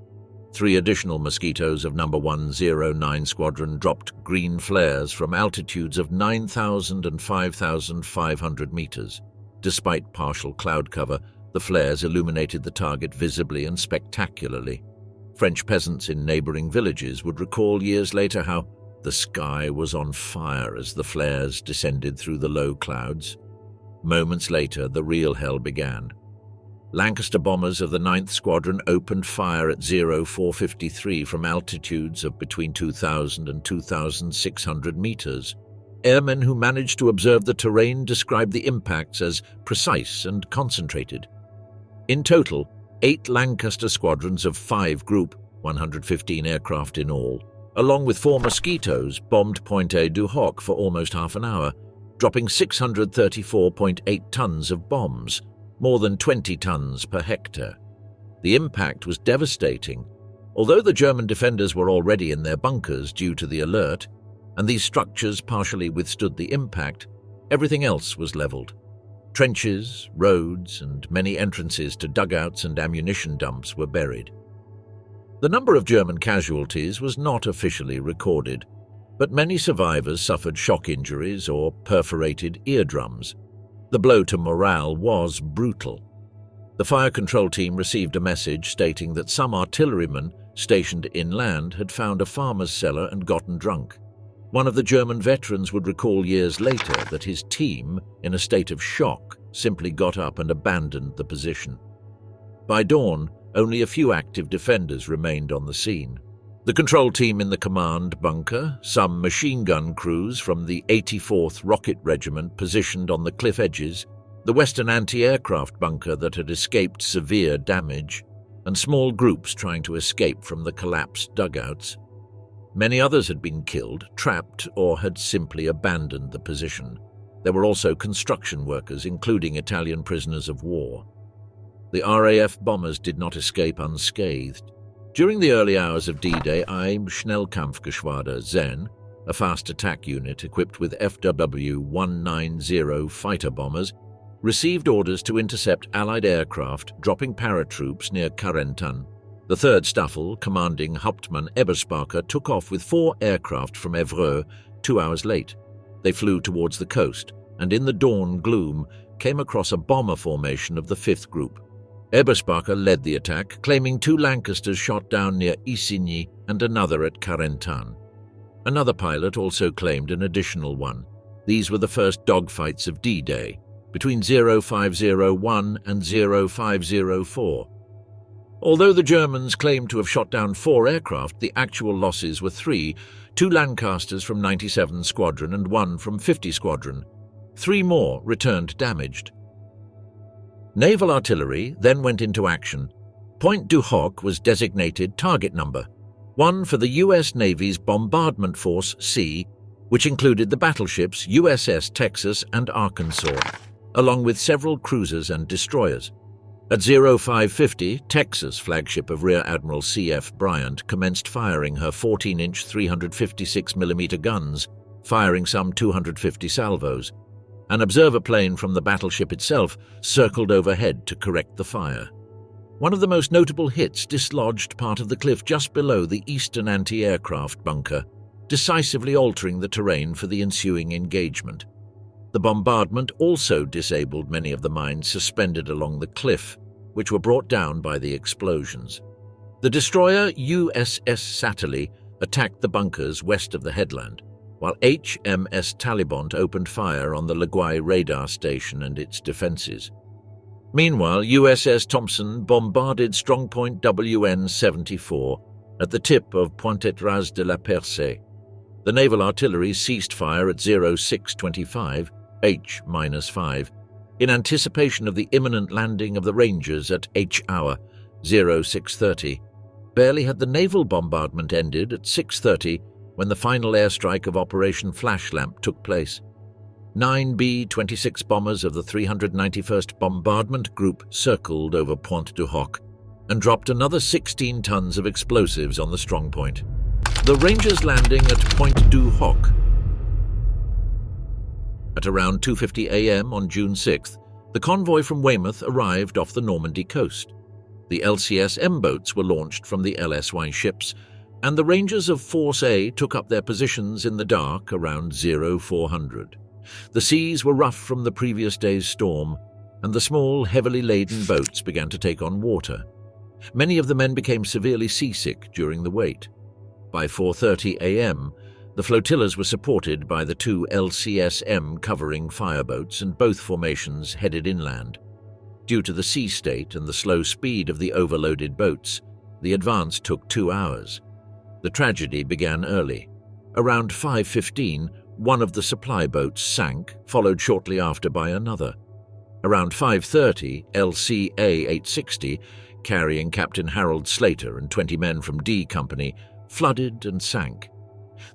3 additional Mosquitoes of No. 109 Squadron dropped green flares from altitudes of 9,000 and 5,500 meters. Despite partial cloud cover, the flares illuminated the target visibly and spectacularly. French peasants in neighboring villages would recall years later how the sky was on fire as the flares descended through the low clouds. Moments later, the real hell began. Lancaster bombers of the 9th Squadron opened fire at 0453 from altitudes of between 2,000 and 2,600 meters. Airmen who managed to observe the terrain described the impacts as precise and concentrated. In total, 8 Lancaster squadrons of 5 Group, 115 aircraft in all, along with 4 Mosquitoes, bombed Pointe Du Hoc for almost half an hour, dropping 634.8 tons of bombs, more than 20 tons per hectare. The impact was devastating. Although the German defenders were already in their bunkers due to the alert, and these structures partially withstood the impact, everything else was leveled. Trenches, roads, and many entrances to dugouts and ammunition dumps were buried. The number of German casualties was not officially recorded, but many survivors suffered shock injuries or perforated eardrums. The blow to morale was brutal. The fire control team received a message stating that some artillerymen stationed inland had found a farmer's cellar and gotten drunk. One of the German veterans would recall years later that his team, in a state of shock, simply got up and abandoned the position. By dawn, only a few active defenders remained on the scene. The control team in the command bunker, some machine gun crews from the 84th Rocket Regiment positioned on the cliff edges, the western anti-aircraft bunker that had escaped severe damage, and small groups trying to escape from the collapsed dugouts. Many others had been killed, trapped, or had simply abandoned the position. There were also construction workers, including Italian prisoners of war. The RAF bombers did not escape unscathed. During the early hours of D-Day, Schnellkampfgeschwader Zen, a fast attack unit equipped with FW-190 fighter bombers, received orders to intercept Allied aircraft dropping paratroops near Carentan. The 3rd Staffel, commanding Hauptmann Eberspacher, took off with 4 aircraft from Évreux 2 hours late. They flew towards the coast, and in the dawn gloom came across a bomber formation of the 5th Group. Eberspacher led the attack, claiming 2 Lancasters shot down near Isigny and another at Carentan. Another pilot also claimed an additional one. These were the first dogfights of D-Day, between 0501 and 0504. Although the Germans claimed to have shot down 4 aircraft, the actual losses were 3, 2 Lancasters from 97 Squadron and 1 from 50 Squadron. 3 more returned damaged. Naval artillery then went into action. Point Du Hoc was designated target number 1 for the U.S. Navy's Bombardment Force C, which included the battleships USS Texas and Arkansas, along with several cruisers and destroyers. At 0550, Texas, flagship of Rear Admiral C.F. Bryant, commenced firing her 14-inch 356mm guns, firing some 250 salvos. An observer plane from the battleship itself circled overhead to correct the fire. One of the most notable hits dislodged part of the cliff just below the eastern anti-aircraft bunker, decisively altering the terrain for the ensuing engagement. The bombardment also disabled many of the mines suspended along the cliff, which were brought down by the explosions. The destroyer USS Satterley attacked the bunkers west of the headland, while HMS Talibont opened fire on the Laguai radar station and its defenses. Meanwhile, USS Thompson bombarded strongpoint WN-74 at the tip of Pointe de la Percée. The naval artillery ceased fire at 0625, H-5, in anticipation of the imminent landing of the Rangers at H-hour, 0630. Barely had the naval bombardment ended at 6:30 when the final airstrike of Operation Flashlamp took place. 9 B-26 bombers of the 391st Bombardment Group circled over Pointe du Hoc and dropped another 16 tons of explosives on the strongpoint. The Rangers landing at Point Du Hoc. At around 2:50 a.m. on June 6th, the convoy from Weymouth arrived off the Normandy coast. The LCS M-boats were launched from the LSY ships, and the Rangers of Force A took up their positions in the dark around 0400. The seas were rough from the previous day's storm, and the small, heavily laden boats began to take on water. Many of the men became severely seasick during the wait. By 4:30 a.m., the flotillas were supported by the 2 LCS-M covering fireboats, and both formations headed inland. Due to the sea state and the slow speed of the overloaded boats, the advance took 2 hours. The tragedy began early. Around 5:15, one of the supply boats sank, followed shortly after by another. Around 5:30, LCA-860, carrying Captain Harold Slater and 20 men from D Company, flooded and sank.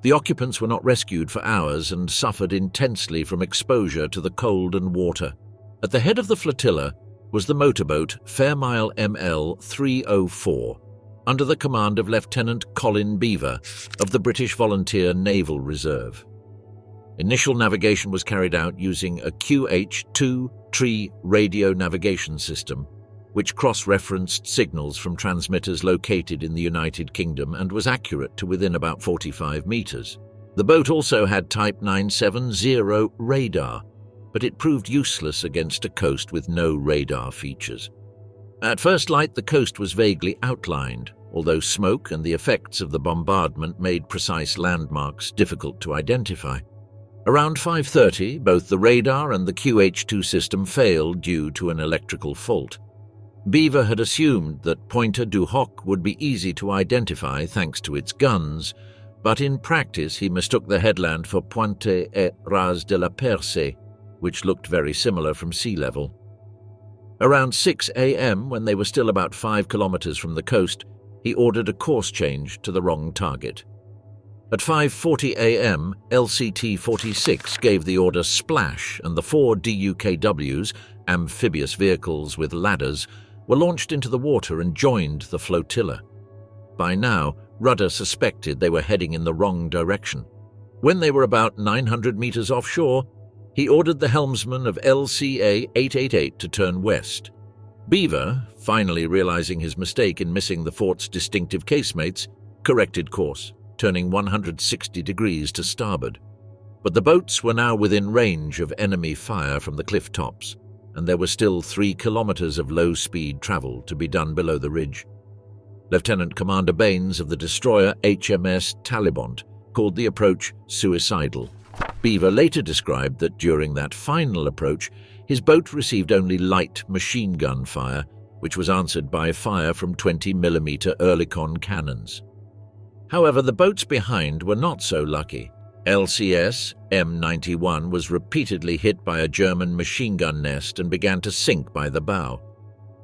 The occupants were not rescued for hours and suffered intensely from exposure to the cold and water. At the head of the flotilla was the motorboat Fairmile ML-304, under the command of Lieutenant Colin Beaver of the British Volunteer Naval Reserve. Initial navigation was carried out using a QH-2 tree radio navigation system, which cross-referenced signals from transmitters located in the United Kingdom and was accurate to within about 45 meters. The boat also had Type 970 radar, but it proved useless against a coast with no radar features. At first light, the coast was vaguely outlined, although smoke and the effects of the bombardment made precise landmarks difficult to identify. Around 5:30, both the radar and the QH-2 system failed due to an electrical fault. Beaver had assumed that Pointe du Hoc would be easy to identify thanks to its guns, but in practice he mistook the headland for Pointe et Ras de la Percée. which looked very similar from sea level. Around 6 a.m., when they were still about 5 kilometers from the coast, he ordered a course change to the wrong target. At 5:40 a.m., LCT-46 gave the order splash, and the 4 DUKWs, amphibious vehicles with ladders, were launched into the water and joined the flotilla. By now, Rudder suspected they were heading in the wrong direction. When they were about 900 meters offshore, he ordered the helmsman of LCA-888 to turn west. Beaver, finally realizing his mistake in missing the fort's distinctive casemates, corrected course, turning 160 degrees to starboard. But the boats were now within range of enemy fire from the cliff tops, and there were still 3 kilometers of low-speed travel to be done below the ridge. Lieutenant Commander Baines of the destroyer HMS Talibont called the approach suicidal. Beaver later described that during that final approach, his boat received only light machine gun fire, which was answered by fire from 20mm Oerlikon cannons. However, the boats behind were not so lucky. LCS M91 was repeatedly hit by a German machine gun nest and began to sink by the bow.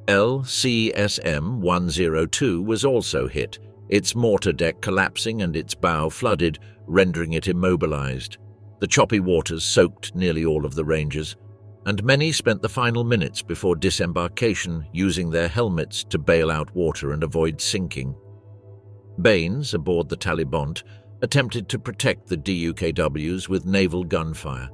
LCSM 102 was also hit, its mortar deck collapsing and its bow flooded, rendering it immobilized. The choppy waters soaked nearly all of the Rangers, and many spent the final minutes before disembarkation using their helmets to bail out water and avoid sinking. Baines, aboard the Talibont, attempted to protect the DUKWs with naval gunfire.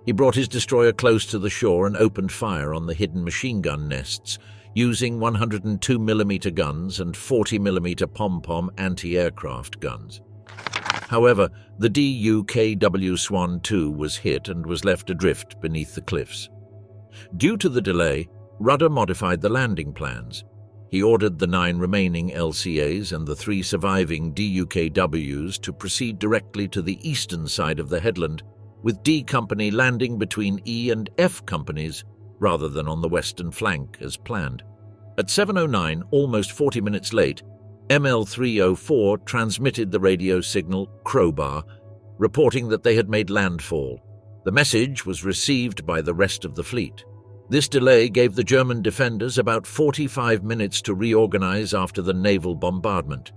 He brought his destroyer close to the shore and opened fire on the hidden machine gun nests, using 102mm guns and 40mm pom-pom anti-aircraft guns. However, the DUKW Swan II was hit and was left adrift beneath the cliffs. Due to the delay, Rudder modified the landing plans. He ordered the 9 remaining LCAs and the 3 surviving DUKWs to proceed directly to the eastern side of the headland, with D Company landing between E and F companies rather than on the western flank as planned. At 7:09, almost 40 minutes late, ML304 transmitted the radio signal Crowbar, reporting that they had made landfall. The message was received by the rest of the fleet. This delay gave the German defenders about 45 minutes to reorganize after the naval bombardment.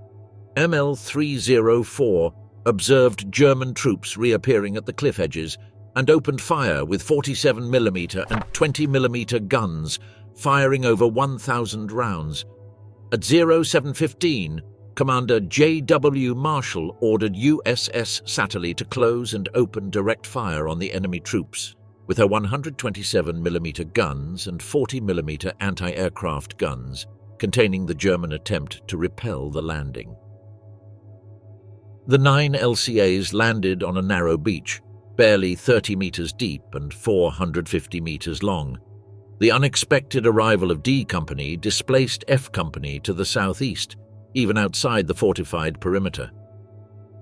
ML304 observed German troops reappearing at the cliff edges and opened fire with 47mm and 20mm guns, firing over 1,000 rounds. At 07:15, Commander J.W. Marshall ordered USS Satterley to close and open direct fire on the enemy troops with her 127mm guns and 40mm anti-aircraft guns, containing the German attempt to repel the landing. The 9 LCAs landed on a narrow beach, barely 30 meters deep and 450 meters long. The unexpected arrival of D Company displaced F Company to the southeast, even outside the fortified perimeter.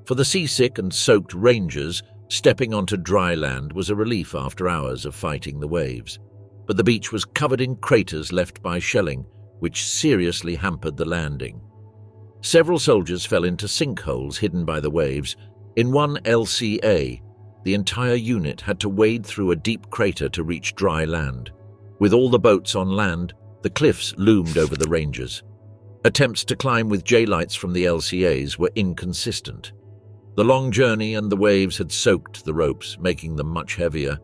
For the seasick and soaked Rangers, stepping onto dry land was a relief after hours of fighting the waves. But the beach was covered in craters left by shelling, which seriously hampered the landing. Several soldiers fell into sinkholes hidden by the waves. In one LCA, the entire unit had to wade through a deep crater to reach dry land. With all the boats on land, the cliffs loomed over the Rangers. Attempts to climb with J-lights from the LCAs were inconsistent. The long journey and the waves had soaked the ropes, making them much heavier.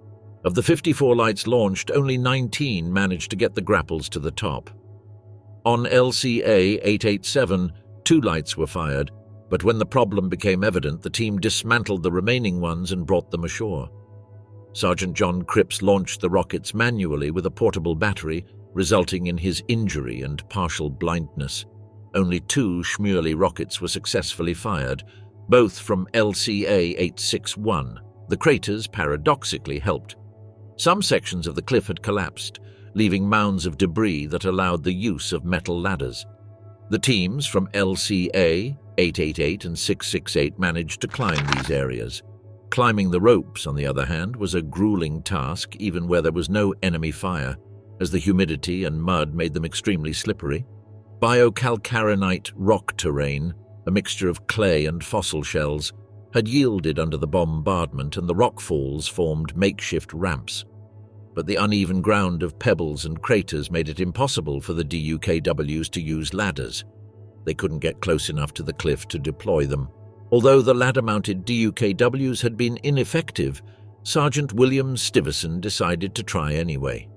Of the 54 lights launched, only 19 managed to get the grapples to the top. On LCA 887, 2 lights were fired, but when the problem became evident, the team dismantled the remaining ones and brought them ashore. Sergeant John Cripps launched the rockets manually with a portable battery, resulting in his injury and partial blindness. Only 2 Schmurley rockets were successfully fired, both from LCA 861. The craters paradoxically helped. Some sections of the cliff had collapsed, leaving mounds of debris that allowed the use of metal ladders. The teams from LCA 888 and 668 managed to climb these areas. Climbing the ropes, on the other hand, was a grueling task even where there was no enemy fire, as the humidity and mud made them extremely slippery. Biocalcarinite rock terrain, a mixture of clay and fossil shells, had yielded under the bombardment, and the rock falls formed makeshift ramps. but the uneven ground of pebbles and craters made it impossible for the DUKWs to use ladders. They couldn't get close enough to the cliff to deploy them. Although the ladder-mounted DUKWs had been ineffective, Sergeant William Stiverson decided to try anyway.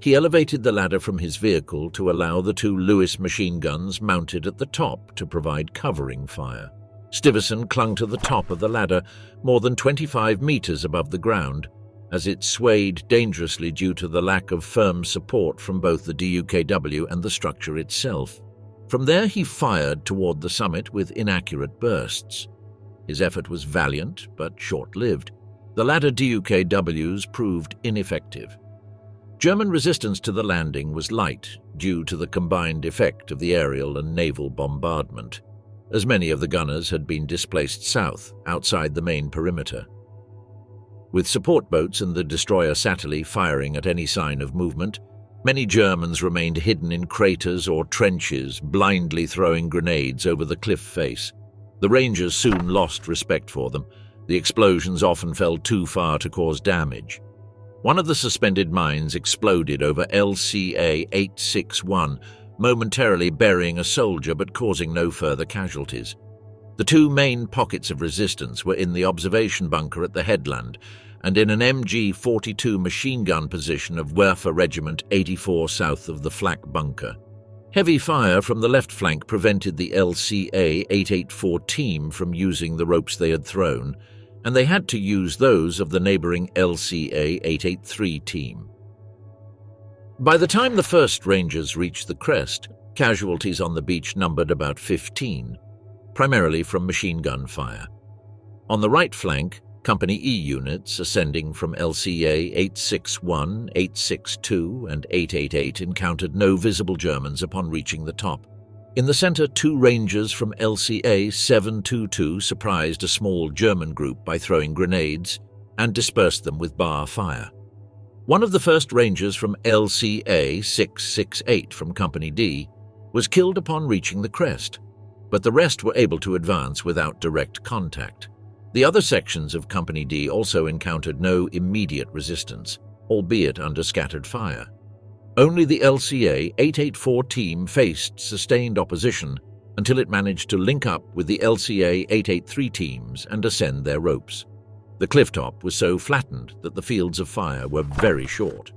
He elevated the ladder from his vehicle to allow the 2 Lewis machine guns mounted at the top to provide covering fire. Stiverson clung to the top of the ladder more than 25 meters above the ground, as it swayed dangerously due to the lack of firm support from both the DUKW and the structure itself. From there he fired toward the summit with inaccurate bursts. His effort was valiant but short-lived. The ladder DUKWs proved ineffective. German resistance to the landing was light due to the combined effect of the aerial and naval bombardment, as many of the gunners had been displaced south, outside the main perimeter. With support boats and the destroyer Satterlee firing at any sign of movement, many Germans remained hidden in craters or trenches, blindly throwing grenades over the cliff face. The Rangers soon lost respect for them. The explosions often fell too far to cause damage. One of the suspended mines exploded over LCA 861, momentarily burying a soldier but causing no further casualties. The 2 main pockets of resistance were in the observation bunker at the headland and in an MG-42 machine gun position of Werfer Regiment 84 south of the flak bunker. Heavy fire from the left flank prevented the LCA 884 team from using the ropes they had thrown, and they had to use those of the neighboring LCA 883 team. By the time the first Rangers reached the crest, casualties on the beach numbered about 15, primarily from machine gun fire. On the right flank, Company E units ascending from LCA 861, 862, and 888 encountered no visible Germans upon reaching the top. In the center, 2 Rangers from LCA 722 surprised a small German group by throwing grenades and dispersed them with bar fire. One of the first Rangers from LCA 668 from Company D was killed upon reaching the crest, but the rest were able to advance without direct contact. The other sections of Company D also encountered no immediate resistance, albeit under scattered fire. Only the LCA 884 team faced sustained opposition until it managed to link up with the LCA 883 teams and ascend their ropes. The clifftop was so flattened that the fields of fire were very short.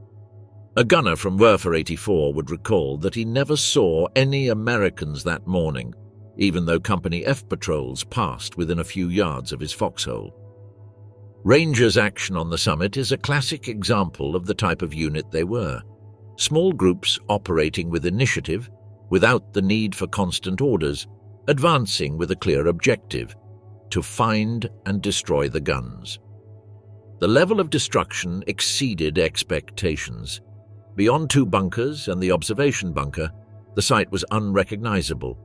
A gunner from Werfer 84 would recall that he never saw any Americans that morning, even though Company F patrols passed within a few yards of his foxhole. Rangers' action on the summit is a classic example of the type of unit they were. Small groups operating with initiative, without the need for constant orders, advancing with a clear objective: to find and destroy the guns. The level of destruction exceeded expectations. Beyond 2 bunkers and the observation bunker, the site was unrecognizable.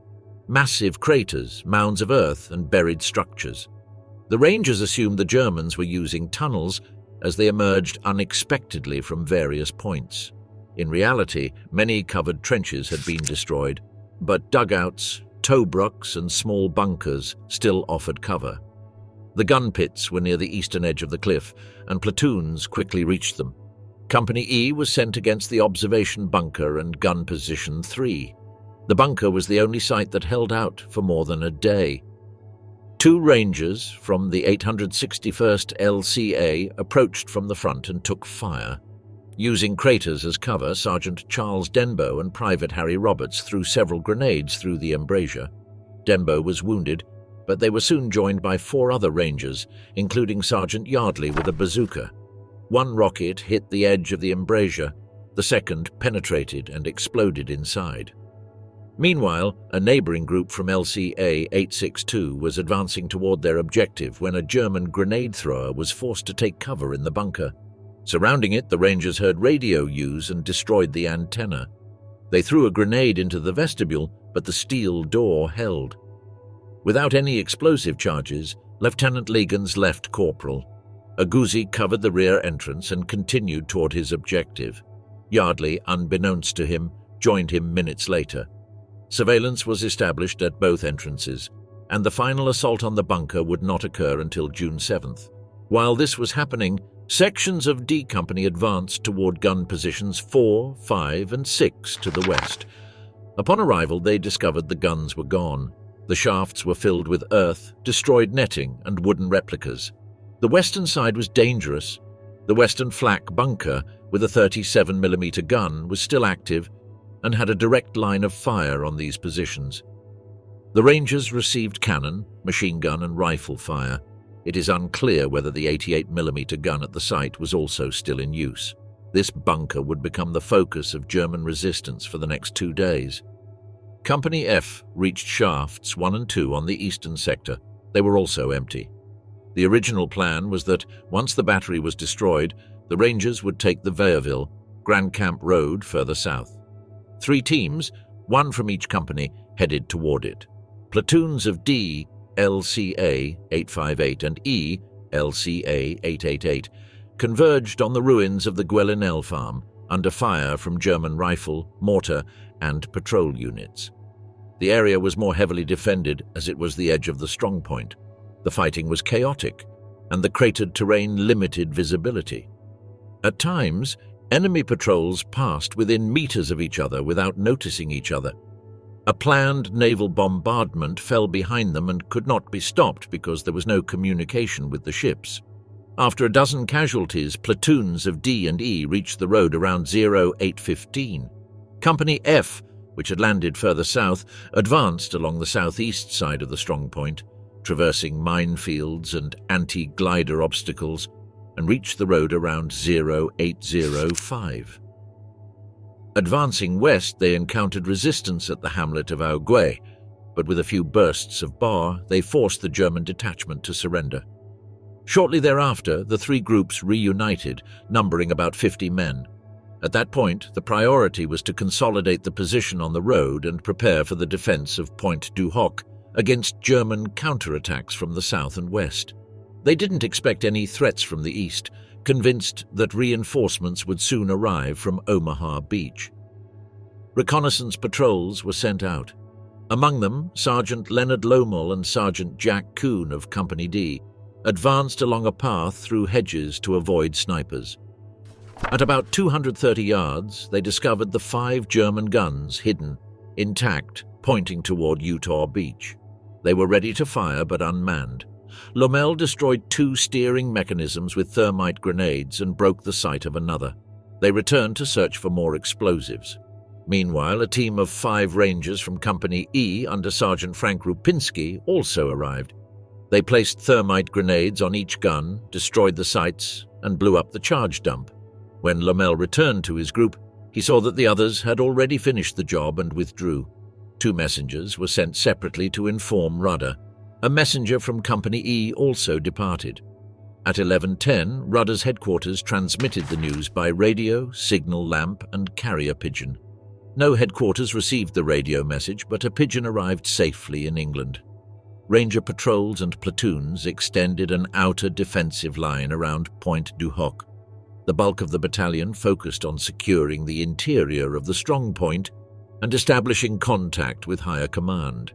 Massive craters, mounds of earth, and buried structures. The Rangers assumed the Germans were using tunnels as they emerged unexpectedly from various points. In reality, many covered trenches had been destroyed, but dugouts, towbrooks, and small bunkers still offered cover. The gun pits were near the eastern edge of the cliff, and platoons quickly reached them. Company E was sent against the observation bunker and gun position 3. The bunker was the only site that held out for more than a day. 2 Rangers from the 861st LCA approached from the front and took fire. Using craters as cover, Sergeant Charles Denbo and Private Harry Roberts threw several grenades through the embrasure. Denbo was wounded, but they were soon joined by 4 other Rangers, including Sergeant Yardley with a bazooka. 1 rocket hit the edge of the embrasure, the second penetrated and exploded inside. Meanwhile, a neighboring group from LCA 862 was advancing toward their objective when a German grenade thrower was forced to take cover in the bunker. Surrounding it, the Rangers heard radio use and destroyed the antenna. They threw a grenade into the vestibule, but the steel door held. Without any explosive charges, Lieutenant Ligon's left corporal. A Guzzi covered the rear entrance and continued toward his objective. Yardley, unbeknownst to him, joined him minutes later. Surveillance was established at both entrances, and the final assault on the bunker would not occur until June 7th. While this was happening, Sections of D Company advanced toward gun positions 4, 5, and 6 to the west. Upon arrival, they discovered the guns were gone. The shafts were filled with earth, destroyed netting, and wooden replicas. The western side was dangerous. The western flak bunker, with a 37mm gun, was still active and had a direct line of fire on these positions. The Rangers received cannon, machine gun, and rifle fire. It is unclear whether the 88mm gun at the site was also still in use. This bunker would become the focus of German resistance for the next 2 days. Company F reached shafts 1 and 2 on the eastern sector. They were also empty. The original plan was that once the battery was destroyed, the Rangers would take the Veerville, Grand Camp Road further south. 3 teams, 1 from each company, headed toward it. Platoons of D, LCA 858 and E, LCA 888, converged on the ruins of the Guelinel farm under fire from German rifle, mortar, and patrol units. The area was more heavily defended as it was the edge of the strongpoint. The fighting was chaotic, and the cratered terrain limited visibility. At times, enemy patrols passed within meters of each other without noticing each other. A planned naval bombardment fell behind them and could not be stopped because there was no communication with the ships. After a dozen casualties, platoons of D and E reached the road around 0815. Company F, which had landed further south, advanced along the southeast side of the strongpoint, traversing minefields and anti-glider obstacles, and reached the road around 0805. Advancing west, they encountered resistance at the hamlet of Auguay, but with a few bursts of bar, they forced the German detachment to surrender. Shortly thereafter, the 3 groups reunited, numbering about 50 men. At that point, the priority was to consolidate the position on the road and prepare for the defense of Point Du Hoc against German counterattacks from the south and west. They didn't expect any threats from the east, convinced that reinforcements would soon arrive from Omaha Beach. Reconnaissance patrols were sent out. Among them, Sergeant Leonard Lomel and Sergeant Jack Kuhn of Company D advanced along a path through hedges to avoid snipers. At about 230 yards, they discovered the 5 German guns hidden, intact, pointing toward Utah Beach. They were ready to fire but unmanned. Lomel destroyed 2 steering mechanisms with thermite grenades and broke the sight of another. They returned to search for more explosives. Meanwhile, a team of 5 Rangers from Company E under Sergeant Frank Rupinski also arrived. They placed thermite grenades on each gun, destroyed the sights, and blew up the charge dump. When Lomel returned to his group, he saw that the others had already finished the job and withdrew. 2 messengers were sent separately to inform Rudder. A messenger from Company E also departed. At 11:10, Rudder's headquarters transmitted the news by radio, signal lamp, and carrier pigeon. No headquarters received the radio message, but a pigeon arrived safely in England. Ranger patrols and platoons extended an outer defensive line around Point Du Hoc. The bulk of the battalion focused on securing the interior of the strongpoint and establishing contact with higher command.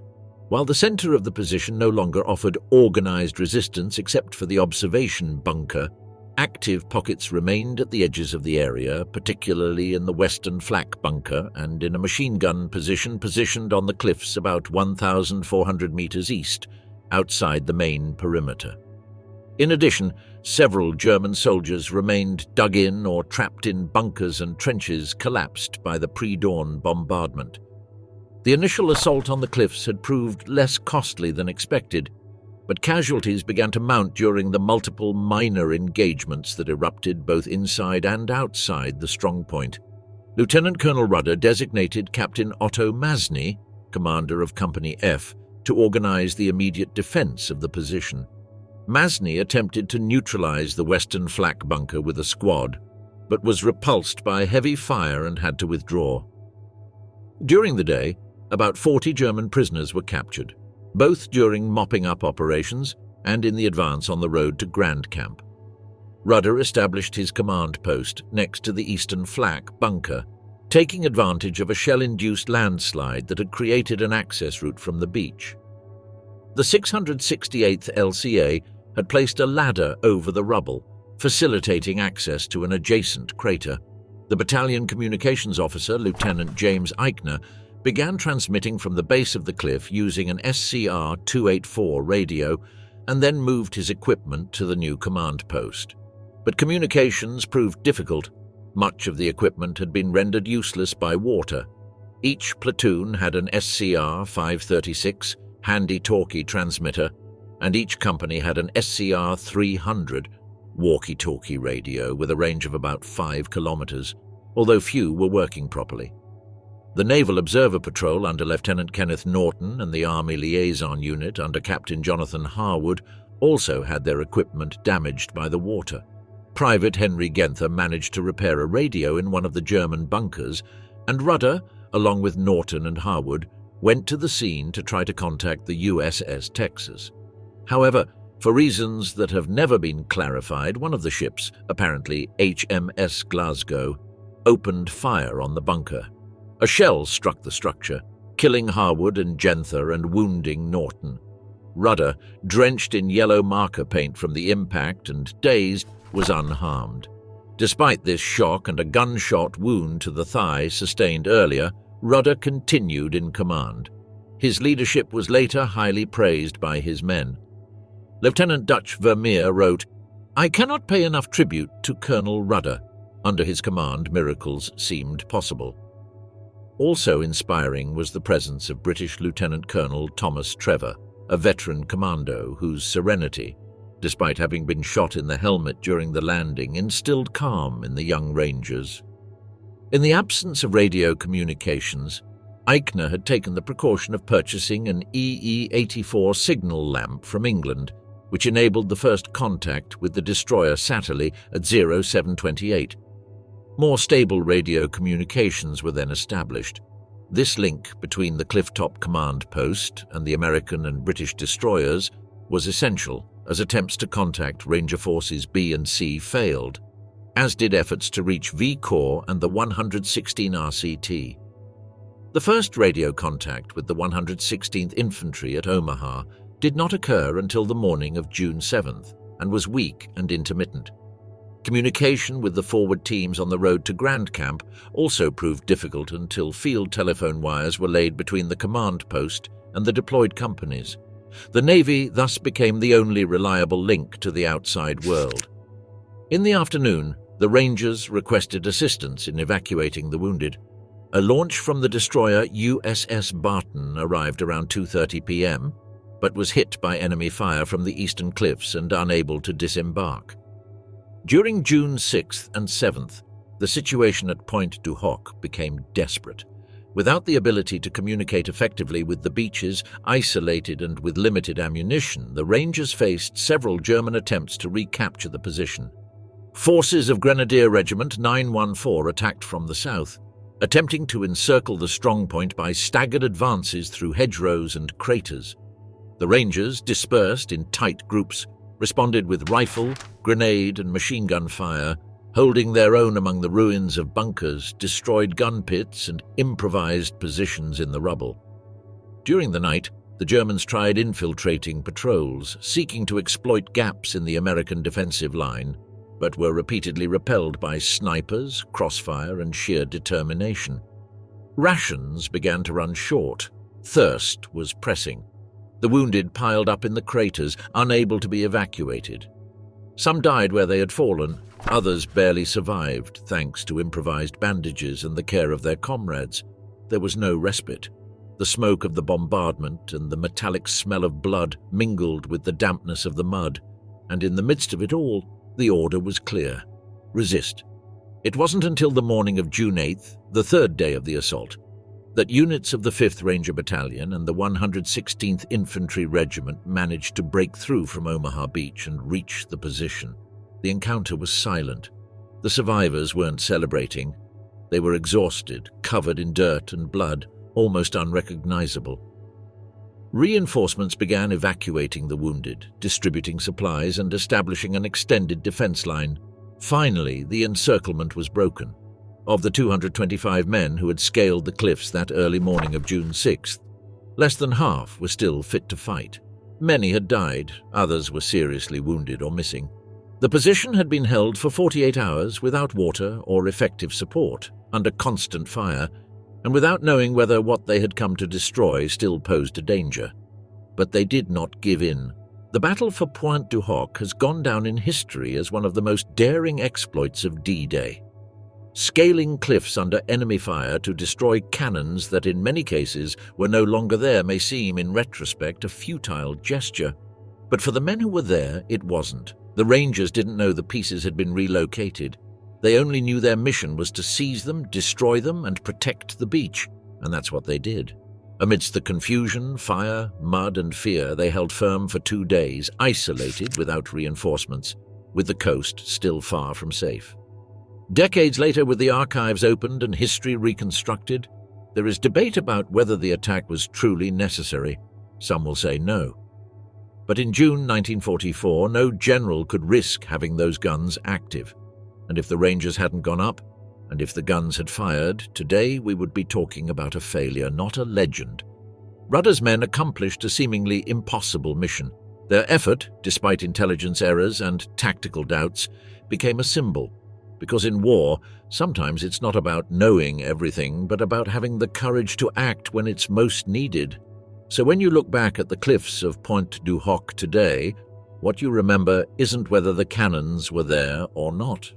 While the center of the position no longer offered organized resistance except for the observation bunker, active pockets remained at the edges of the area, particularly in the western flak bunker and in a machine gun position positioned on the cliffs about 1,400 meters east, outside the main perimeter. In addition, several German soldiers remained dug in or trapped in bunkers and trenches collapsed by the pre-dawn bombardment. The initial assault on the cliffs had proved less costly than expected, but casualties began to mount during the multiple minor engagements that erupted both inside and outside the strongpoint. Lieutenant Colonel Rudder designated Captain Otto Masny, commander of Company F, to organize the immediate defense of the position. Masny attempted to neutralize the western flak bunker with a squad, but was repulsed by heavy fire and had to withdraw. During the day, about 40 German prisoners were captured, both during mopping up operations and in the advance on the road to Grand Camp. Rudder established his command post next to the eastern flak bunker, taking advantage of a shell-induced landslide that had created an access route from the beach. The 668th LCA had placed a ladder over the rubble, facilitating access to an adjacent crater. The battalion communications officer, Lieutenant James Eichner, began transmitting from the base of the cliff using an SCR-284 radio and then moved his equipment to the new command post. But communications proved difficult. Much of the equipment had been rendered useless by water. Each platoon had an SCR-536 handy-talkie transmitter, and each company had an SCR-300 walkie-talkie radio with a range of about 5 kilometers, although few were working properly. The Naval Observer Patrol under Lieutenant Kenneth Norton and the Army Liaison Unit under Captain Jonathan Harwood also had their equipment damaged by the water. Private Henry Genther managed to repair a radio in one of the German bunkers, and Rudder, along with Norton and Harwood, went to the scene to try to contact the USS Texas. However, for reasons that have never been clarified, one of the ships, apparently HMS Glasgow, opened fire on the bunker. A shell struck the structure, killing Harwood and Genther and wounding Norton. Rudder, drenched in yellow marker paint from the impact and dazed, was unharmed. Despite this shock and a gunshot wound to the thigh sustained earlier, Rudder continued in command. His leadership was later highly praised by his men. Lieutenant Dutch Vermeer wrote, "I cannot pay enough tribute to Colonel Rudder. Under his command, miracles seemed possible." Also inspiring was the presence of British Lieutenant Colonel Thomas Trevor, a veteran commando whose serenity, despite having been shot in the helmet during the landing, instilled calm in the young Rangers. In the absence of radio communications, Eichner had taken the precaution of purchasing an EE-84 signal lamp from England, which enabled the first contact with the destroyer Satterley at 0728. More stable radio communications were then established. This link between the Clifftop Command Post and the American and British destroyers was essential, as attempts to contact Ranger Forces B and C failed, as did efforts to reach V Corps and the 116 RCT. The first radio contact with the 116th Infantry at Omaha did not occur until the morning of June 7th and was weak and intermittent. Communication with the forward teams on the road to Grand Camp also proved difficult until field telephone wires were laid between the command post and the deployed companies. The Navy thus became the only reliable link to the outside world. In the afternoon, the Rangers requested assistance in evacuating the wounded. A launch from the destroyer USS Barton arrived around 2:30 p.m., but was hit by enemy fire from the eastern cliffs and unable to disembark. During June 6th and 7th, the situation at Point Du Hoc became desperate. Without the ability to communicate effectively with the beaches, isolated and with limited ammunition, the Rangers faced several German attempts to recapture the position. Forces of Grenadier Regiment 914 attacked from the south, attempting to encircle the strongpoint by staggered advances through hedgerows and craters. The Rangers, dispersed in tight groups, responded with rifle, grenade and machine gun fire, holding their own among the ruins of bunkers, destroyed gun pits and improvised positions in the rubble. During the night, the Germans tried infiltrating patrols, seeking to exploit gaps in the American defensive line, but were repeatedly repelled by snipers, crossfire and sheer determination. Rations began to run short. Thirst was pressing. The wounded piled up in the craters, unable to be evacuated. Some died where they had fallen, others barely survived thanks to improvised bandages and the care of their comrades. There was no respite. The smoke of the bombardment and the metallic smell of blood mingled with the dampness of the mud, and in the midst of it all, the order was clear: resist. It wasn't until the morning of June 8th, the third day of the assault, that units of the 5th Ranger Battalion and the 116th Infantry Regiment managed to break through from Omaha Beach and reach the position. The encounter was silent. The survivors weren't celebrating. They were exhausted, covered in dirt and blood, almost unrecognizable. Reinforcements began evacuating the wounded, distributing supplies and establishing an extended defense line. Finally, the encirclement was broken. Of the 225 men who had scaled the cliffs that early morning of June 6th, less than half were still fit to fight. Many had died, others were seriously wounded or missing. The position had been held for 48 hours without water or effective support, under constant fire, and without knowing whether what they had come to destroy still posed a danger. But they did not give in. The battle for Pointe du Hoc has gone down in history as one of the most daring exploits of D-Day. Scaling cliffs under enemy fire to destroy cannons that in many cases were no longer there may seem, in retrospect, a futile gesture. But for the men who were there, it wasn't. The Rangers didn't know the pieces had been relocated. They only knew their mission was to seize them, destroy them, and protect the beach, and that's what they did. Amidst the confusion, fire, mud, and fear, they held firm for 2 days, isolated without reinforcements, with the coast still far from safe. Decades later, with the archives opened and history reconstructed, there is debate about whether the attack was truly necessary. Some will say no. But in June 1944, no general could risk having those guns active. And if the Rangers hadn't gone up, and if the guns had fired, today we would be talking about a failure, not a legend. Rudder's men accomplished a seemingly impossible mission. Their effort, despite intelligence errors and tactical doubts, became a symbol. Because in war, sometimes it's not about knowing everything, but about having the courage to act when it's most needed. So when you look back at the cliffs of Point Du Hoc today, what you remember isn't whether the cannons were there or not.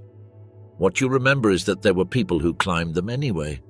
What you remember is that there were people who climbed them anyway.